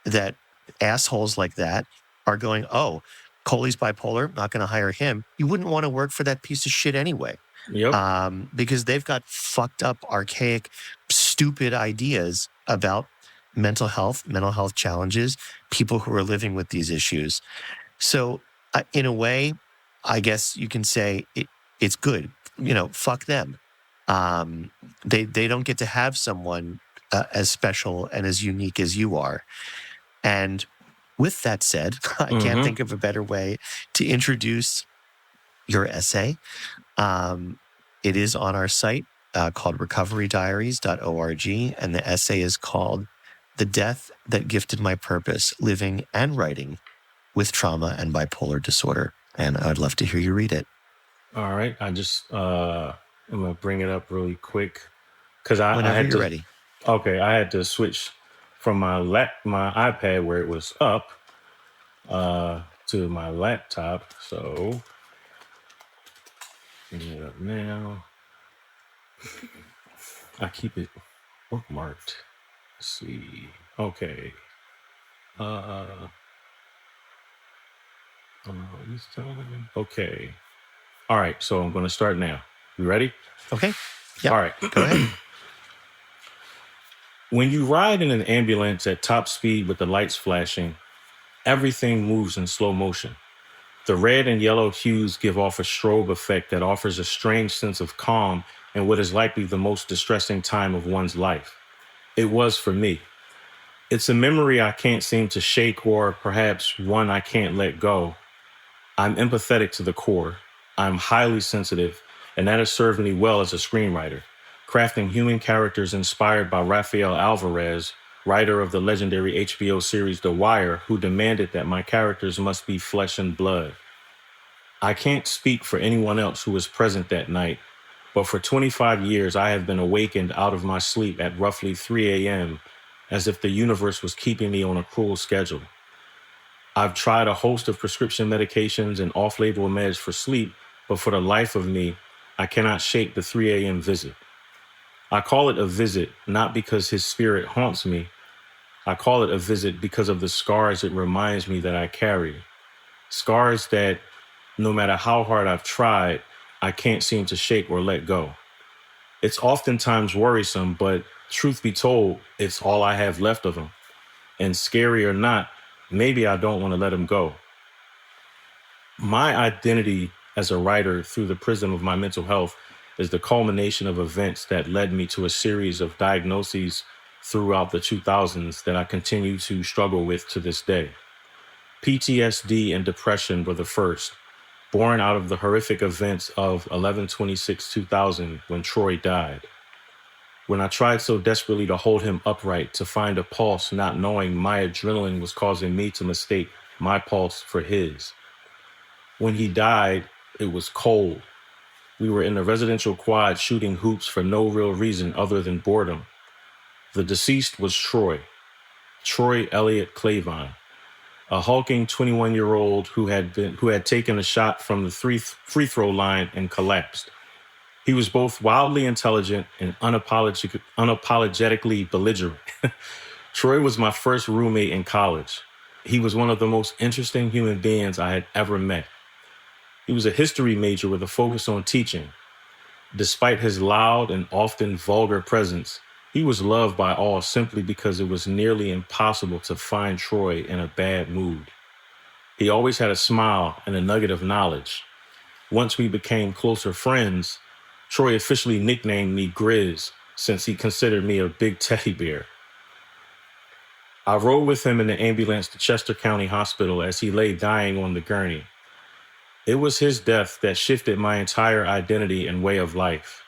that assholes like that are going, oh, Coli's bipolar, not going to hire him. You wouldn't want to work for that piece of shit anyway. Yep. Because they've got fucked up, archaic, stupid ideas about mental health challenges, people who are living with these issues. So in a way, I guess you can say it's good. Fuck them. They don't get to have someone as special and as unique as you are. And with that said, I can't think of a better way to introduce your essay. It is on our site called recoverydiaries.org, and the essay is called The Death That Gifted My Purpose, Living and Writing with Trauma and Bipolar Disorder. And I'd love to hear you read it. All right. I'm going to bring it up really quick because I Whenever had you're ready. Okay, I had to switch from my iPad where it was up to my laptop. So bring it up now. I keep it bookmarked. Let's see. Okay. Okay. All right. So I'm going to start now. You ready? Okay. Yeah. All right. Go ahead. When you ride in an ambulance at top speed with the lights flashing, everything moves in slow motion. The red and yellow hues give off a strobe effect that offers a strange sense of calm in what is likely the most distressing time of one's life. It was for me. It's a memory I can't seem to shake, or perhaps one I can't let go. I'm empathetic to the core. I'm highly sensitive, and that has served me well as a screenwriter, crafting human characters inspired by Rafael Alvarez, writer of the legendary HBO series The Wire, who demanded that my characters must be flesh and blood. I can't speak for anyone else who was present that night, but for 25 years I have been awakened out of my sleep at roughly 3 a.m., as if the universe was keeping me on a cruel schedule. I've tried a host of prescription medications and off-label meds for sleep, but for the life of me, I cannot shake the 3 a.m. visit. I call it a visit not because his spirit haunts me. I call it a visit because of the scars it reminds me that I carry. Scars that, no matter how hard I've tried, I can't seem to shake or let go. It's oftentimes worrisome, but truth be told, it's all I have left of him. And scary or not, maybe I don't want to let him go. My identity as a writer through the prism of my mental health is the culmination of events that led me to a series of diagnoses throughout the 2000s that I continue to struggle with to this day. PTSD and depression were the first, born out of the horrific events of 11/26/2000 when Troy died. When I tried so desperately to hold him upright, to find a pulse, not knowing my adrenaline was causing me to mistake my pulse for his. When he died, it was cold. We were in a residential quad shooting hoops for no real reason other than boredom. The deceased was Troy Elliott Clavon, a hulking 21-year-old who had taken a shot from the free throw line and collapsed. He was both wildly intelligent and unapologetically belligerent. Troy was my first roommate in college. He was one of the most interesting human beings I had ever met. He was a history major with a focus on teaching. Despite his loud and often vulgar presence, he was loved by all simply because it was nearly impossible to find Troy in a bad mood. He always had a smile and a nugget of knowledge. Once we became closer friends, Troy officially nicknamed me Grizz since he considered me a big teddy bear. I rode with him in the ambulance to Chester County Hospital as he lay dying on the gurney. It was his death that shifted my entire identity and way of life.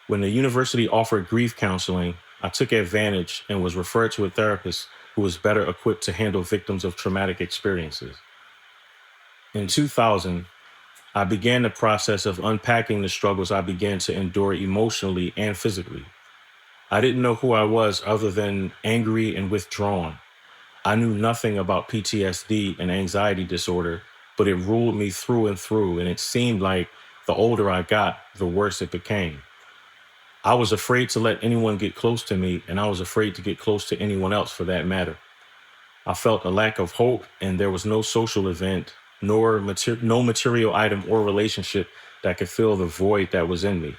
When the university offered grief counseling, I took advantage and was referred to a therapist who was better equipped to handle victims of traumatic experiences. In 2000, I began the process of unpacking the struggles I began to endure emotionally and physically. I didn't know who I was other than angry and withdrawn. I knew nothing about PTSD and anxiety disorder, but it ruled me through and through, and it seemed like the older I got, the worse it became. I was afraid to let anyone get close to me, and I was afraid to get close to anyone else for that matter. I felt a lack of hope, and there was no social event, nor no material item or relationship that could fill the void that was in me.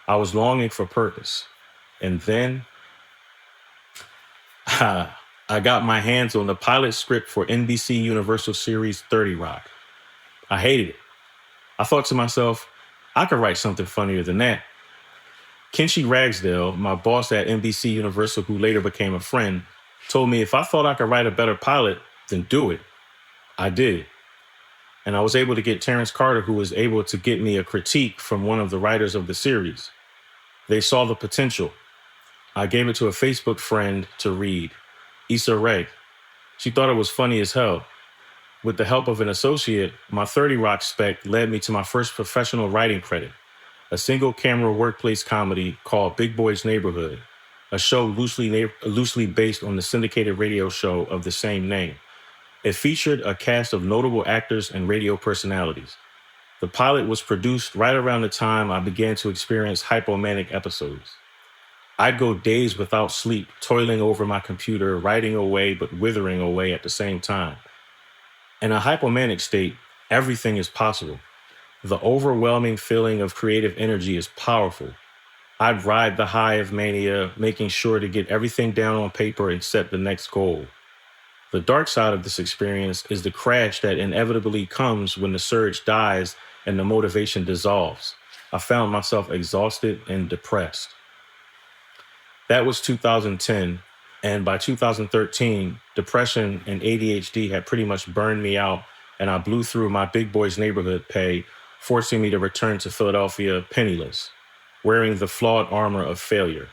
I was longing for purpose. And then I got my hands on the pilot script for NBC Universal series 30 Rock. I hated it. I thought to myself, I could write something funnier than that. Kenshi Ragsdale, my boss at NBC Universal, who later became a friend, told me if I thought I could write a better pilot, then do it. I did. And I was able to get Terrence Carter, who was able to get me a critique from one of the writers of the series. They saw the potential. I gave it to a Facebook friend to read, Issa Rae. She thought it was funny as hell. With the help of an associate, my 30 Rock spec led me to my first professional writing credit, a single-camera workplace comedy called Big Boy's Neighborhood, a show loosely based on the syndicated radio show of the same name. It featured a cast of notable actors and radio personalities. The pilot was produced right around the time I began to experience hypomanic episodes. I'd go days without sleep, toiling over my computer, writing away but withering away at the same time. In a hypomanic state, everything is possible. The overwhelming feeling of creative energy is powerful. I'd ride the high of mania, making sure to get everything down on paper and set the next goal. The dark side of this experience is the crash that inevitably comes when the surge dies and the motivation dissolves. I found myself exhausted and depressed. That was 2010, and by 2013, depression and ADHD had pretty much burned me out, and I blew through my Big Boy's Neighborhood pay, forcing me to return to Philadelphia penniless, wearing the flawed armor of failure.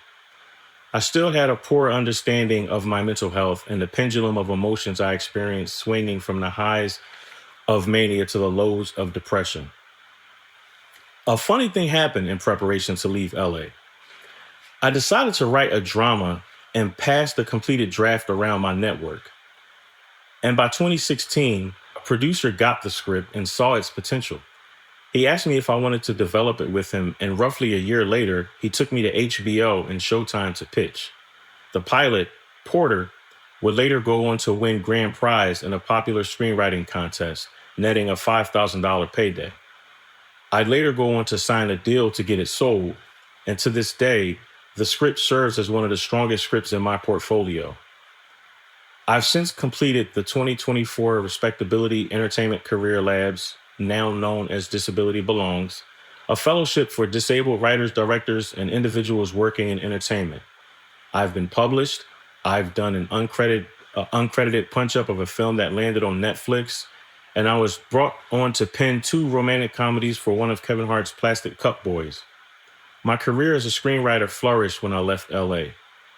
I still had a poor understanding of my mental health and the pendulum of emotions I experienced swinging from the highs of mania to the lows of depression. A funny thing happened in preparation to leave LA. I decided to write a drama and pass the completed draft around my network. And by 2016, a producer got the script and saw its potential. He asked me if I wanted to develop it with him, and roughly a year later, he took me to HBO and Showtime to pitch. The pilot, Porter, would later go on to win grand prize in a popular screenwriting contest, netting a $5,000 payday. I'd later go on to sign a deal to get it sold, and to this day, the script serves as one of the strongest scripts in my portfolio. I've since completed the 2024 Respectability Entertainment Career Labs, now known as Disability Belongs, a fellowship for disabled writers, directors, and individuals working in entertainment. I've been published. I've done an uncredited punch-up of a film that landed on Netflix, and I was brought on to pen 2 romantic comedies for one of Kevin Hart's Plastic Cup Boys. My career as a screenwriter flourished when I left LA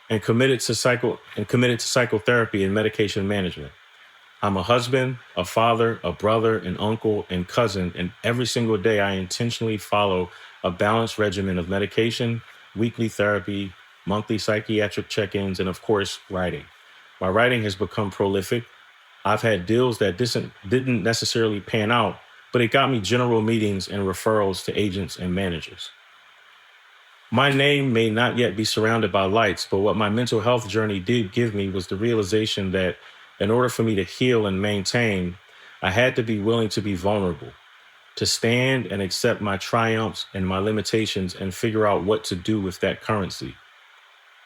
and committed to psychotherapy and medication management. I'm a husband, a father, a brother, an uncle, and cousin, and every single day I intentionally follow a balanced regimen of medication, weekly therapy, monthly psychiatric check-ins, and of course, writing. My writing has become prolific. I've had deals that didn't necessarily pan out, but it got me general meetings and referrals to agents and managers. My name may not yet be surrounded by lights, but what my mental health journey did give me was the realization that in order for me to heal and maintain, I had to be willing to be vulnerable, to stand and accept my triumphs and my limitations and figure out what to do with that currency.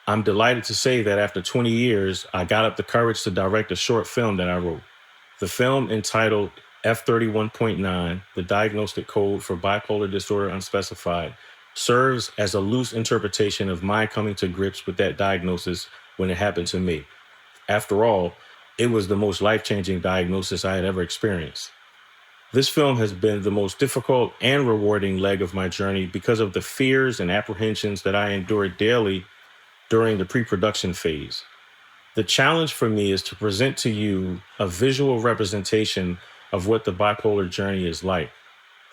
I'm delighted to say that after 20 years, I got up the courage to direct a short film that I wrote. The film, entitled F31.9, The Diagnostic Code for Bipolar Disorder Unspecified, serves as a loose interpretation of my coming to grips with that diagnosis when it happened to me. After all, it was the most life-changing diagnosis I had ever experienced. This film has been the most difficult and rewarding leg of my journey because of the fears and apprehensions that I endured daily during the pre-production phase. The challenge for me is to present to you a visual representation of what the bipolar journey is like.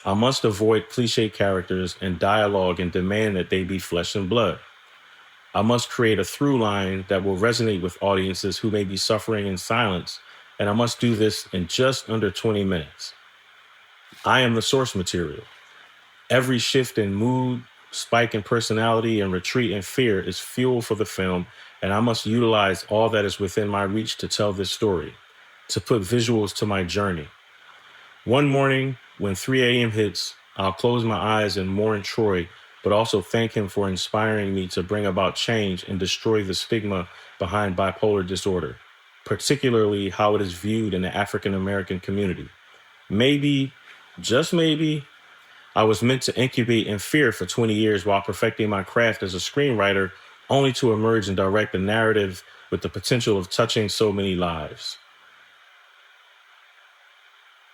I must avoid cliche characters and dialogue and demand that they be flesh and blood. I must create a through line that will resonate with audiences who may be suffering in silence, and I must do this in just under 20 minutes. I am the source material. Every shift in mood, spike in personality, and retreat in fear is fuel for the film, and I must utilize all that is within my reach to tell this story, to put visuals to my journey. One morning, when 3 a.m. hits, I'll close my eyes and mourn Troy, but also thank him for inspiring me to bring about change and destroy the stigma behind bipolar disorder, particularly how it is viewed in the African American community. Maybe, just maybe, I was meant to incubate in fear for 20 years while perfecting my craft as a screenwriter, only to emerge and direct a narrative with the potential of touching so many lives.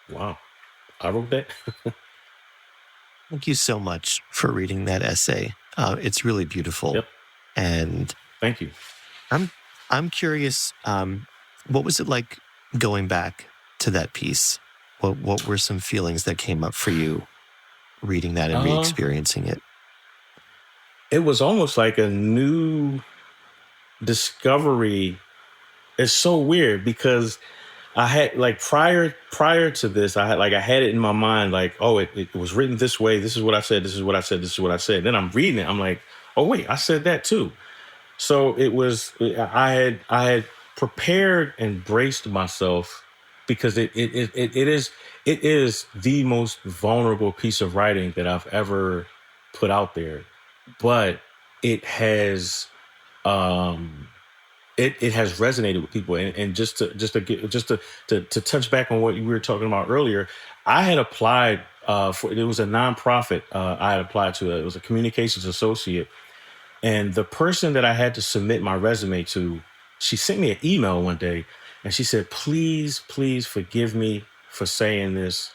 Wow. I wrote that. Thank you so much for reading that essay. It's really beautiful. Yep. And thank you. I'm curious, what was it like going back to that piece? What were some feelings that came up for you reading that and re-experiencing it? It was almost like a new discovery. It's so weird because I had like prior to this, I had it in my mind, like, oh, it was written this way. This is what I said. This is what I said. This is what I said. Then I'm reading it. I'm like, oh wait, I said that too. So I had prepared and braced myself because it is the most vulnerable piece of writing that I've ever put out there, but it has, it has resonated with people. And just to touch back on what we were talking about earlier, I had applied for, it was a nonprofit I had applied to. It was a communications associate. And the person that I had to submit my resume to, she sent me an email one day and she said, please forgive me for saying this,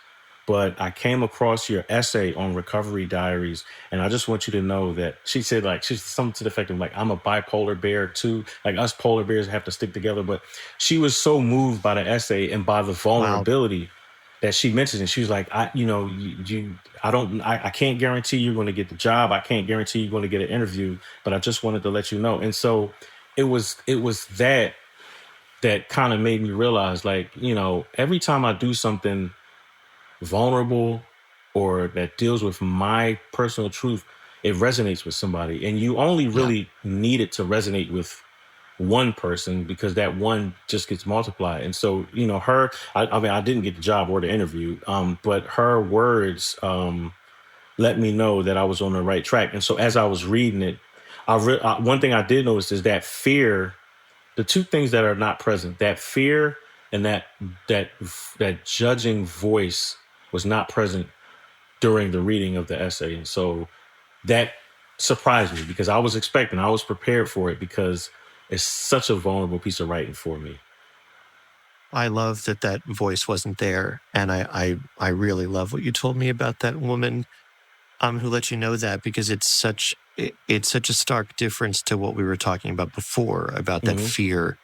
but I came across your essay on recovery diaries. And I just want you to know that, she said, like, she's something to the effect of like, I'm a bipolar bear too. Like us polar bears have to stick together. But she was so moved by the essay and by the vulnerability that she mentions. And she was like, I can't guarantee you're going to get the job. I can't guarantee you're going to get an interview, but I just wanted to let you know. And so it was that kind of made me realize, like, every time I do something vulnerable or that deals with my personal truth, it resonates with somebody. And you only really need it to resonate with one person because that one just gets multiplied. And so, her, I didn't get the job or the interview, but her words let me know that I was on the right track. And so as I was reading it, one thing I did notice is that fear, the two things that are not present, that fear and that judging voice was not present during the reading of the essay. And so that surprised me because I was prepared for it because it's such a vulnerable piece of writing for me. I love that voice wasn't there. And I really love what you told me about that woman who let you know that, because it's such a stark difference to what we were talking about before, about that fear.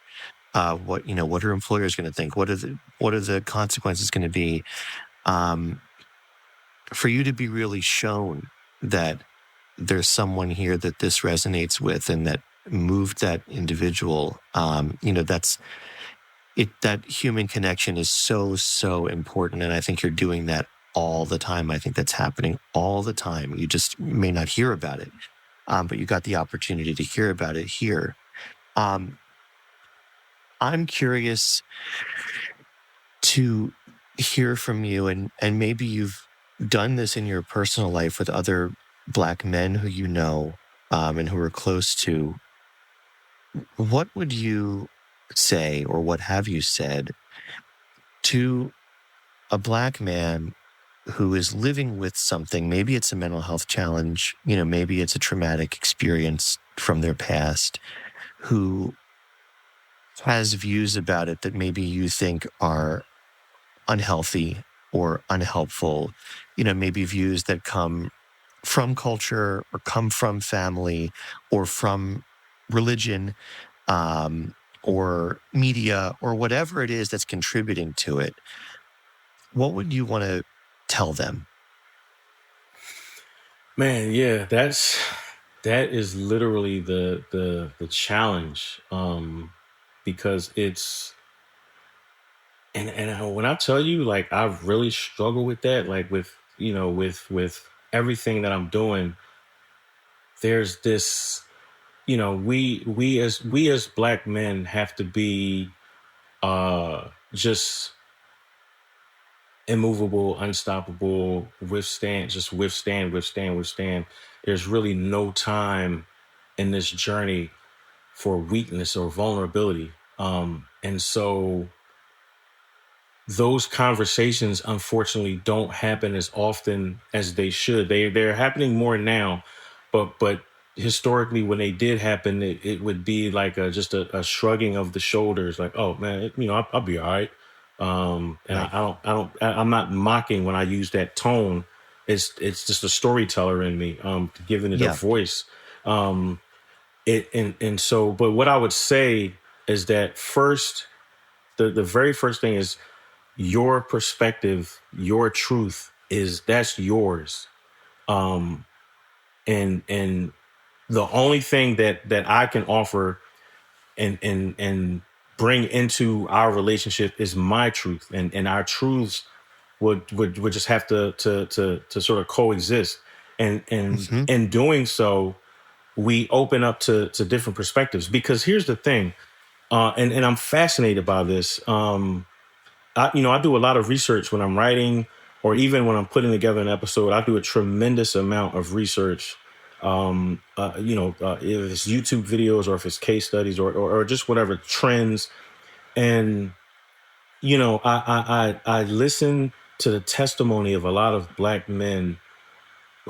What are employers going to think? What are the consequences going to be? For you to be really shown that there's someone here that this resonates with and that moved that individual, that human connection is so important. And I think you're doing that all the time. I think that's happening all the time. You just may not hear about it, but you got the opportunity to hear about it here. I'm curious to hear from you, and maybe you've done this in your personal life with other Black men who you know and who are close to. What would you say, or what have you said to a Black man who is living with something? Maybe it's a mental health challenge, maybe it's a traumatic experience from their past, who has views about it that maybe you think are unhealthy or unhelpful, maybe views that come from culture or come from family or from religion or media or whatever it is that's contributing to it. What would you want to tell them? Man, yeah, that's that is literally the challenge, because it's when I tell you, like, I really struggle with that, like, with, with everything that I'm doing. There's this, we as black men have to be just immovable, unstoppable, withstand. There's really no time in this journey for weakness or vulnerability. And so those conversations unfortunately don't happen as often as they should. They're happening more now, but historically, when they did happen, it would be like just a shrugging of the shoulders, like, oh man, I'll be all right. And Right. I'm not mocking when I use that tone. It's just a storyteller in me, giving it a Yeah. voice. And so, but what I would say is that first, the very first thing is your perspective, your truth that's yours. And the only thing that I can offer and bring into our relationship is my truth, and our truths would just have to sort of coexist. And Hmm. in doing so, we open up to different perspectives, because here's the thing, and I'm fascinated by this. I do a lot of research when I'm writing, or even when I'm putting together an episode. I do a tremendous amount of research. If it's YouTube videos, or if it's case studies, or just whatever trends. And I listen to the testimony of a lot of black men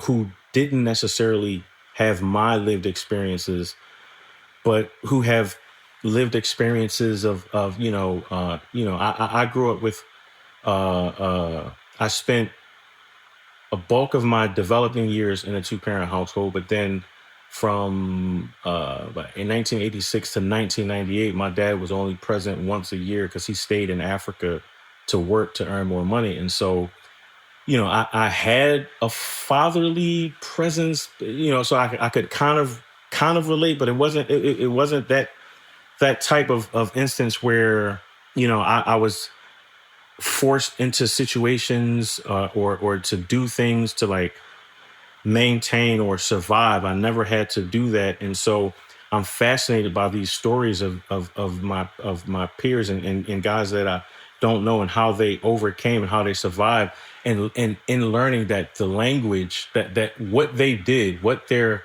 who didn't necessarily have my lived experiences, but who have lived experiences I grew up with. I spent a bulk of my developing years in a two-parent household, but then in 1986 to 1998, my dad was only present once a year because he stayed in Africa to work to earn more money. And so, I had a fatherly presence, so I could kind of relate, but it wasn't that type of instance where, I was forced into situations, or to do things to, like, maintain or survive. I never had to do that. And so I'm fascinated by these stories of my peers, and guys that I don't know, and how they overcame and how they survived, and in learning that the language that what they did, what their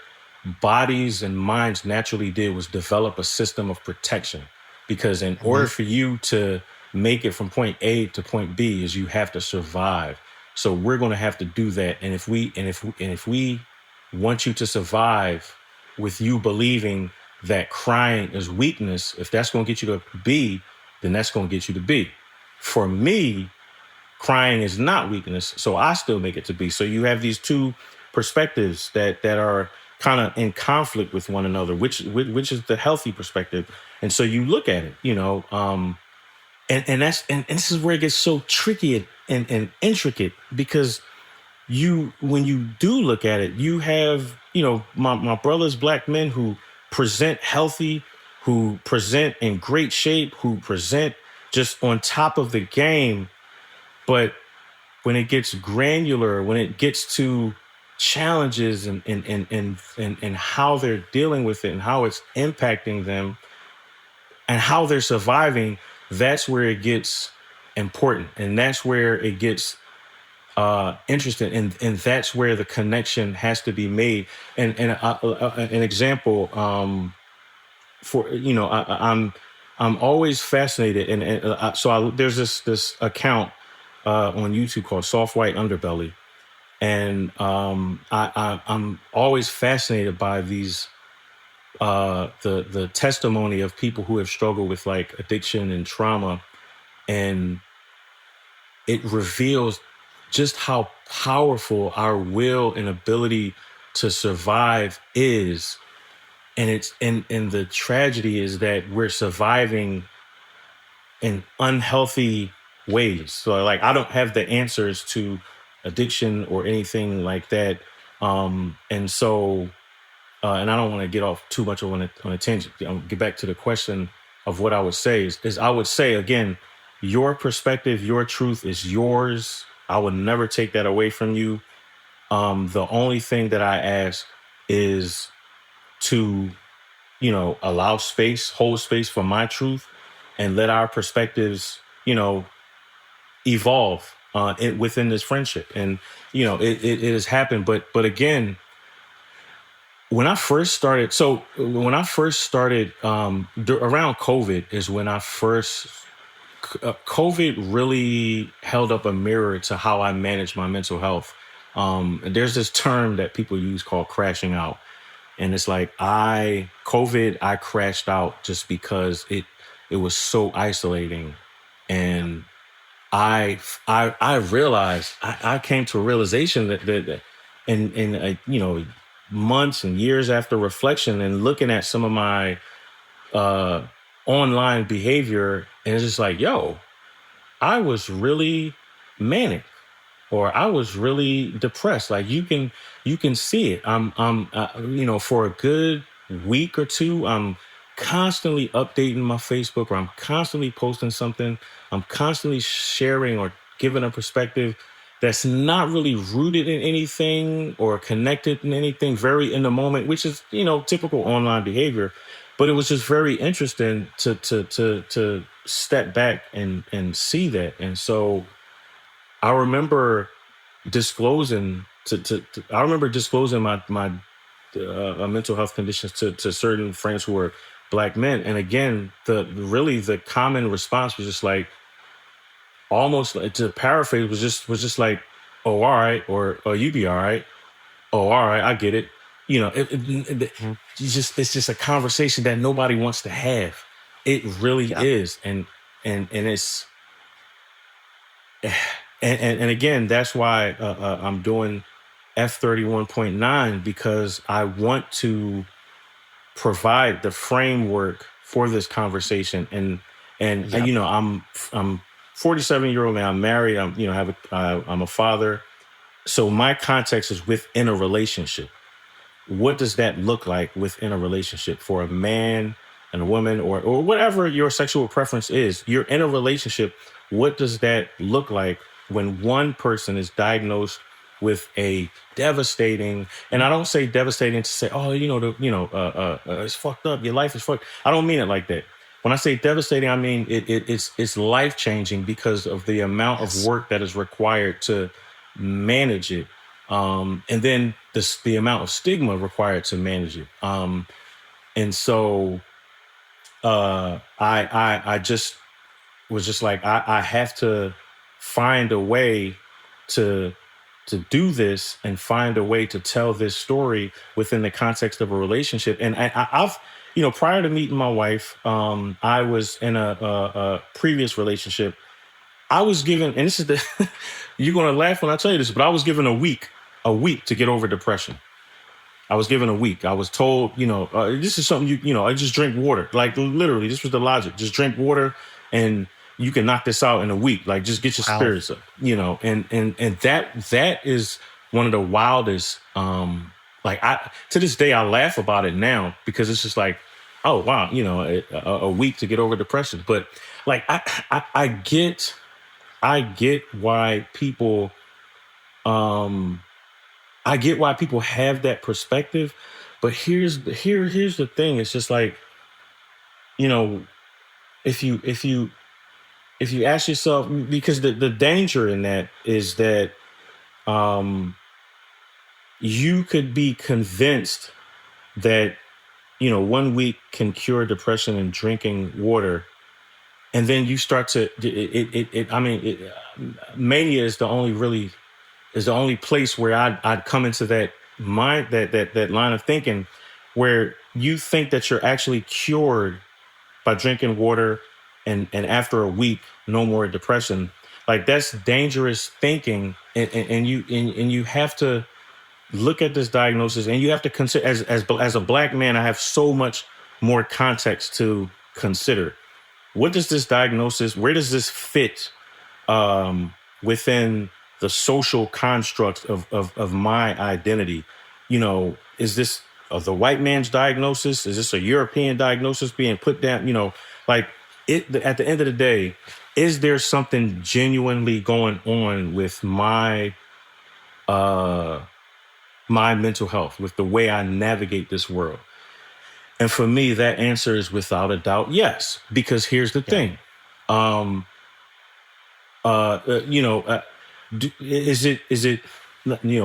bodies and minds naturally did, was develop a system of protection. Because in Hmm. order for you to make it from point A to point B, is you have to survive. So we're going to have to do that. And if we want you to survive, with you believing that crying is weakness, if that's going to get you to B, then that's going to get you to B. For me, crying is not weakness, so I still make it to B. So you have these two perspectives that are kind of in conflict with one another, which is the healthy perspective. And so you look at it, and this is where it gets so tricky and intricate, because when you do look at it, you have, my brothers, black men, who present healthy, who present in great shape, who present just on top of the game. But when it gets granular, when it gets to challenges, and how they're dealing with it, and how it's impacting them, and how they're surviving, that's where it gets important, and that's where it gets interesting, and that's where the connection has to be made. And an example, for I'm always fascinated, there's this account on YouTube called Soft White Underbelly, and I'm always fascinated by these the testimony of people who have struggled with, like, addiction and trauma, and it reveals just how powerful our will and ability to survive is. And the tragedy is that we're surviving in unhealthy ways. So, like, I don't have the answers to addiction or anything like that. And so and I don't want to get off too much on a tangent. I'll get back to the question of what I would say is I would say, again, your perspective, your truth is yours. I would never take that away from you. The only thing that I ask is to, allow space, hold space for my truth, and let our perspectives, evolve within this friendship. And, it has happened. But again, when I first started, around COVID is when COVID really held up a mirror to how I manage my mental health. There's this term that people use called crashing out. And it's like I crashed out just because it was so isolating. And I realized, I came to a realization that in months and years after reflection and looking at some of my online behavior, and it's just like, yo, I was really manic, or I was really depressed. Like you can see it. For a good week or two, I'm constantly updating my Facebook, or I'm constantly posting something. I'm constantly sharing or giving a perspective that's not really rooted in anything or connected in anything, very in the moment, which is, typical online behavior. But it was just very interesting to step back and see that. And so I remember disclosing my mental health conditions to certain friends who were Black men. And again, the common response was just like, almost like, to paraphrase, was just like, oh, all right, or you be all right. Oh, all right, I get it. It's just a conversation that nobody wants to have. It really is. And it's, and again, that's why I'm doing F31.9, because I want to provide the framework for this conversation. And I'm 47-year-old now. I'm married. I'm a father. So my context is within a relationship. What does that look like within a relationship for a man and a woman, or whatever your sexual preference is? You're in a relationship. What does that look like when one person is diagnosed with a devastating, and I don't say devastating to say, oh, it's fucked up. Your life is fucked. I don't mean it like that. When I say devastating, I mean it's life changing because of the amount of work that is required to manage it, and then the amount of stigma required to manage it. And so I just was just like, I have to find a way to do this and find a way to tell this story within the context of a relationship. And I've, prior to meeting my wife, I was in a previous relationship. I was given, and this is you're going to laugh when I tell you this, but I was given a week to get over depression. I was given a week. I was told, this is something I just drink water. Like literally, this was the logic. Just drink water and you can knock this out in a week. Like just get your spirits up, and that is one of the wildest, to this day, I laugh about it now because it's just like, oh, wow, a week to get over depression. But like, I get why people, have that perspective. But here's the thing. It's just like, if you ask yourself, because the danger in that is that you could be convinced that 1 week can cure depression and drinking water, and then you start to mania is the only place where I'd come into that mind, that line of thinking where you think that you're actually cured by drinking water, and after a week, no more depression. Like that's dangerous thinking, and you have to look at this diagnosis, and you have to consider, as a Black man, I have so much more context to consider. What does this diagnosis? Where does this fit within the social construct of my identity? Is this the white man's diagnosis? Is this a European diagnosis being put down? Like at the end of the day, is there something genuinely going on with my mental health, with the way I navigate this world? And for me, that answer is without a doubt, yes. Because here's the thing. Is it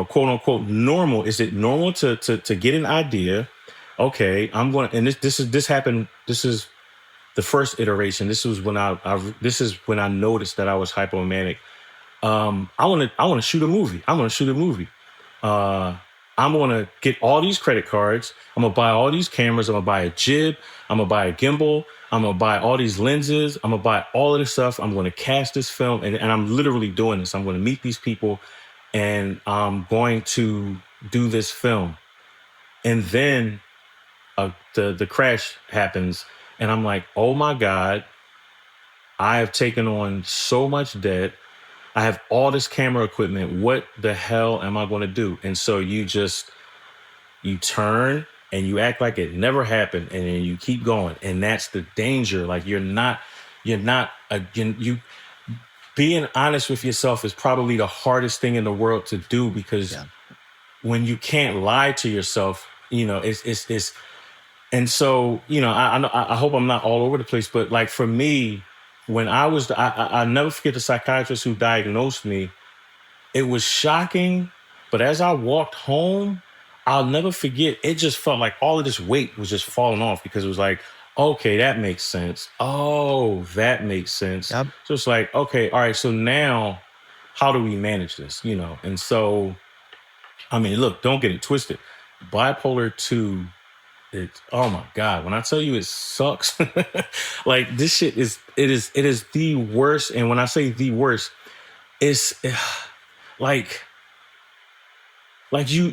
quote unquote normal? Is it normal to get an idea? Okay, I'm going, and this happened. This is the first iteration. This was when I noticed that I was hypomanic. I want to shoot a movie. I'm going to shoot a movie. I'm going to get all these credit cards. I'm going to buy all these cameras. I'm going to buy a jib. I'm going to buy a gimbal. I'm going to buy all these lenses. I'm going to buy all of this stuff. I'm going to cast this film. And I'm literally doing this. I'm going to meet these people and I'm going to do this film. And then the crash happens. And I'm like, oh my God, I have taken on so much debt. I have all this camera equipment. What the hell am I going to do? And so you turn and you act like it never happened, and then you keep going. And that's the danger. Like you being honest with yourself is probably the hardest thing in the world to do, because when you can't lie to yourself, it's and so, I hope I'm not all over the place, but like for me, when I never forget the psychiatrist who diagnosed me. It was shocking, but as I walked home, I'll never forget. It just felt like all of this weight was just falling off, because it was like, okay, that makes sense. Oh, that makes sense. Yep. So it's like, okay, all right. So now, how do we manage this? And so, I mean, look, don't get it twisted. Bipolar 2. Oh my God, when I tell you it sucks, like this shit is the worst. And when I say the worst, it's like you're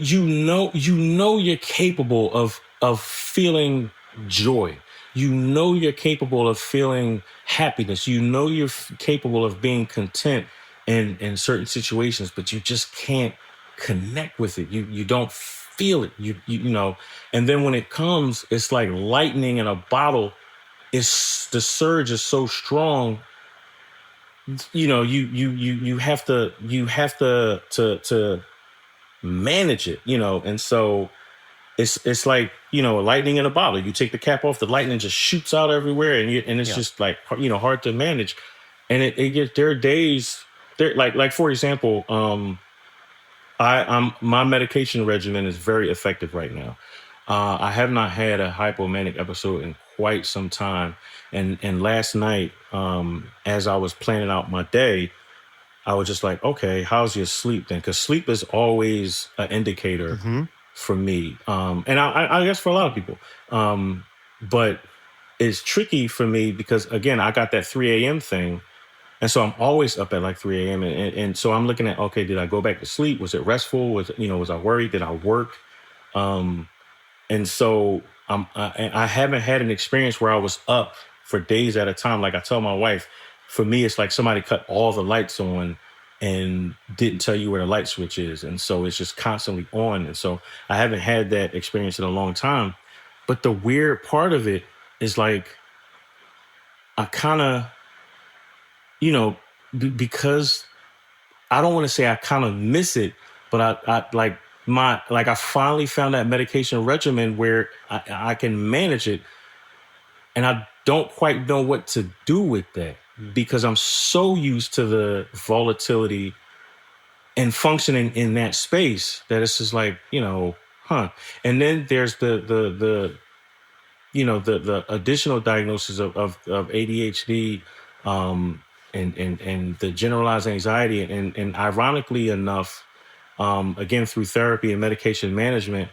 capable of feeling joy. You're capable of feeling happiness. You're capable of being content in certain situations, but you just can't connect with it. You don't feel it. And then when it comes, it's like lightning in a bottle. The surge is so strong. You have to manage it. And so it's like lightning in a bottle. You take the cap off, the lightning just shoots out everywhere, and it's just like hard to manage. And it gets, there are days there, like for example, my medication regimen is very effective right now. I have not had a hypomanic episode in quite some time. And last night, as I was planning out my day, I was just like, okay, how's your sleep then? Because sleep is always an indicator for me. And I guess for a lot of people. But it's tricky for me because, again, I got that 3 a.m. thing. And so I'm always up at like 3 a.m. And so I'm looking at, okay, did I go back to sleep? Was it restful? Was I worried? Did I work? And so I haven't had an experience where I was up for days at a time. Like I tell my wife, for me, it's like somebody cut all the lights on and didn't tell you where the light switch is. And so it's just constantly on. And so I haven't had that experience in a long time. But the weird part of it is like, I kind of, because I don't want to say I kind of miss it, but I finally found that medication regimen where I can manage it. And I don't quite know what to do with that because I'm so used to the volatility and functioning in that space that it's just like, And then there's the additional diagnosis of ADHD, and the generalized anxiety. And ironically enough, again, through therapy and medication management,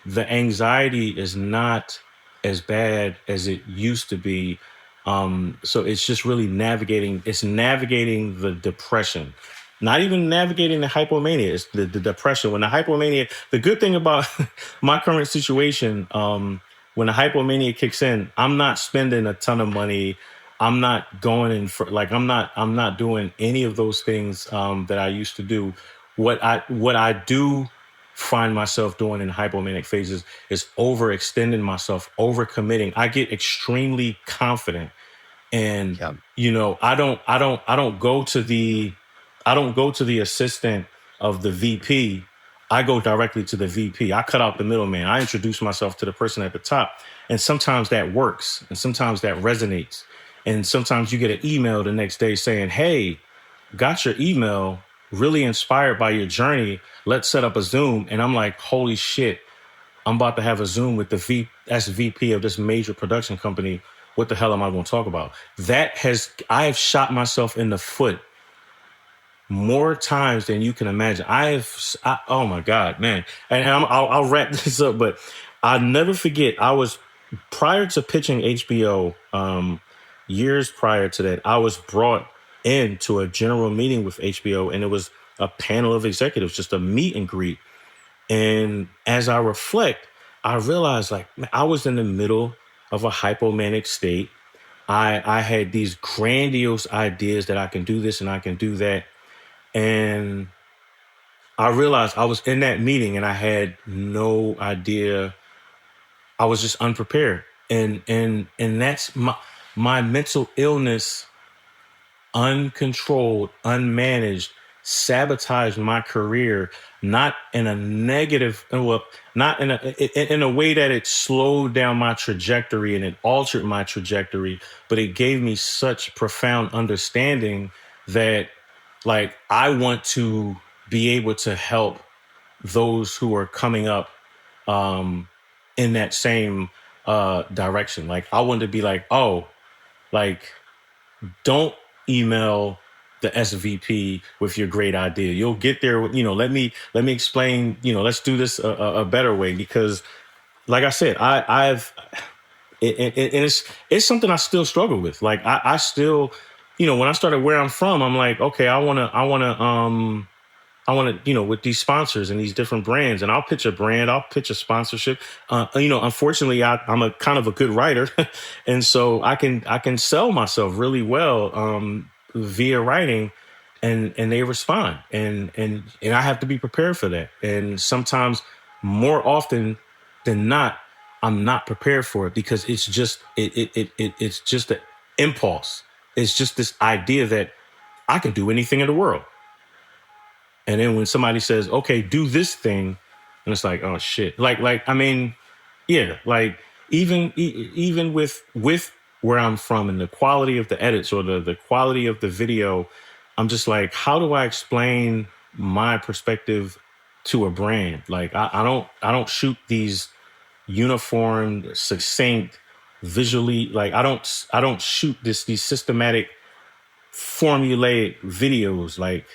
the anxiety is not as bad as it used to be. So it's just really navigating the depression, not even navigating the hypomania. It's the depression. When the hypomania, the good thing about my current situation, when the hypomania kicks in, I'm not spending a ton of money. I'm not going in for I'm not doing any of those things that I used to do. What I do find myself doing in hypomanic phases is overextending myself, overcommitting. I get extremely confident, and Yeah. I don't go to the assistant of the VP. I go directly to the VP. I cut out the middleman. I introduce myself to the person at the top. And sometimes that works, and sometimes that resonates. And sometimes you get an email the next day saying, "Hey, got your email, really inspired by your journey. Let's set up a Zoom." And I'm like, "Holy shit, I'm about to have a Zoom with the SVP of this major production company. What the hell am I going to talk about?" I have shot myself in the foot more times than you can imagine. Oh my God, man. And I'll wrap this up, but I'll never forget. Prior to pitching HBO, years prior to that, I was brought into a general meeting with HBO, and it was a panel of executives, just a meet and greet. And as I reflect, I realized, like, man, I was in the middle of a hypomanic state. I had these grandiose ideas that I can do this and I can do that. And I realized I was in that meeting and I had no idea. I was just unprepared. And that's my mental illness, uncontrolled, unmanaged, sabotaged my career, not in a negative, well, not in a way that it slowed down my trajectory and it altered my trajectory, but it gave me such profound understanding that, like, I want to be able to help those who are coming up in that same direction. Like, I want to be like, oh, like, don't email the SVP with your great idea. You'll get there. Let me explain. Let's do this a better way, because, like I said, it's something I still struggle with. Like, I still, when I started where I'm from, I'm like, okay, I want to, with these sponsors and these different brands, and I'll pitch a brand, I'll pitch a sponsorship. Unfortunately, I'm a kind of a good writer, and so I can sell myself really well via writing, and they respond, and I have to be prepared for that. And sometimes, more often than not, I'm not prepared for it, because it's just it's just an impulse. It's just this idea that I can do anything in the world. And then when somebody says, "Okay, do this thing," and it's like, "Oh shit!" I mean, yeah, like, even with where I'm from and the quality of the edits or the quality of the video, I'm just like, how do I explain my perspective to a brand? Like, I don't shoot these uniform, succinct, visually, like, I don't shoot these systematic, formulaic videos. Like,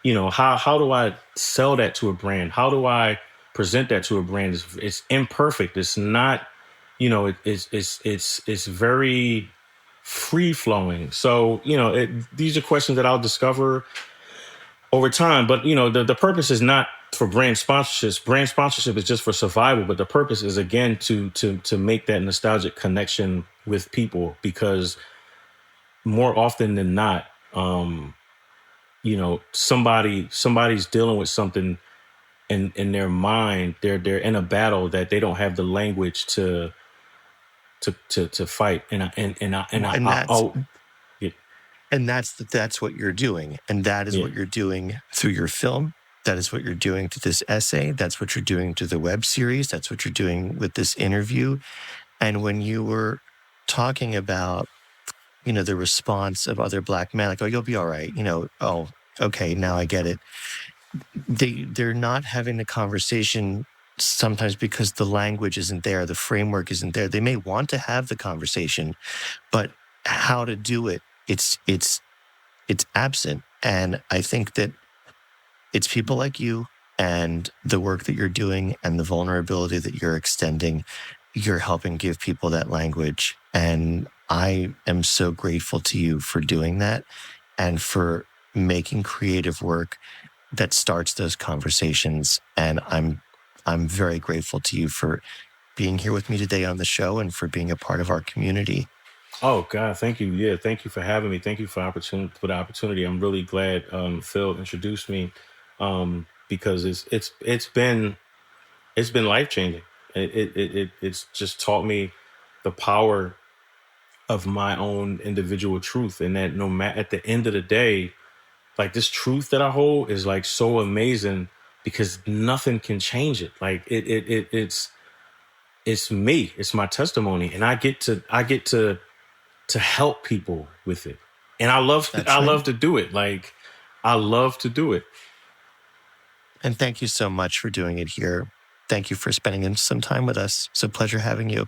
how do I sell that to a brand? How do I present that to a brand? It's imperfect. It's not, it's very free flowing. So, these are questions that I'll discover over time. But, the purpose is not for brand sponsorships. Brand sponsorship is just for survival. But the purpose is, again, to make that nostalgic connection with people, because more often than not, somebody's dealing with something in their mind. They're in a battle that they don't have the language to fight. That's what you're doing. And that is what you're doing through your film. That is what you're doing to this essay. That's what you're doing to the web series. That's what you're doing with this interview. And when you were talking about, the response of other Black men, like, "Oh, you'll be all right." "Oh, okay, now I get it." They're not having the conversation sometimes because the language isn't there, the framework isn't there. They may want to have the conversation, but how to do it, it's absent. And I think that it's people like you and the work that you're doing and the vulnerability that you're extending, you're helping give people that language. And I am so grateful to you for doing that and for making creative work that starts those conversations. And I'm very grateful to you for being here with me today on the show and for being a part of our community. Oh God, thank you. Yeah, thank you for having me. Thank you for the opportunity. I'm really glad Phil introduced me. because it's been life changing. It's just taught me the power of my own individual truth, and that no matter at the end of the day, like this truth that I hold is like so amazing because nothing can change it. Like it's me, it's my testimony, and I get to help people with it, and I love love to do it. Like I love to do it. And thank you so much for doing it here. Thank you for spending some time with us. It's a pleasure having you.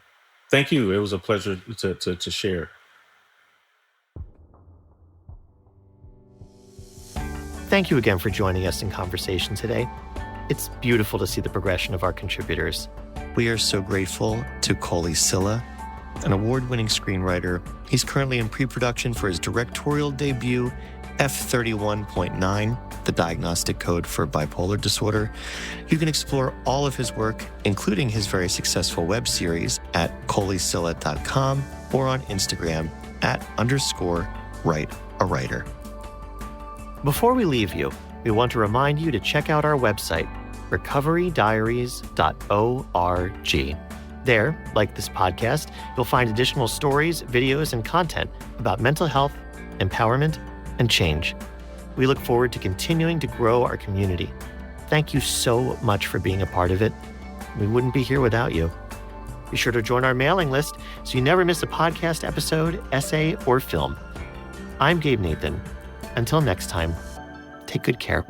Thank you. It was a pleasure to share. Thank you again for joining us in conversation today. It's beautiful to see the progression of our contributors. We are so grateful to Coli Sylla, an award-winning screenwriter. He's currently in pre-production for his directorial debut, F31.9, the diagnostic code for bipolar disorder. You can explore all of his work, including his very successful web series, at colisylla.com or on Instagram @_writeawriter. Before we leave you, we want to remind you to check out our website, recoverydiaries.org. There, like this podcast, you'll find additional stories, videos, and content about mental health, empowerment, and change. We look forward to continuing to grow our community. Thank you so much for being a part of it. We wouldn't be here without you. Be sure to join our mailing list so you never miss a podcast episode, essay, or film. I'm Gabe Nathan. Until next time, take good care.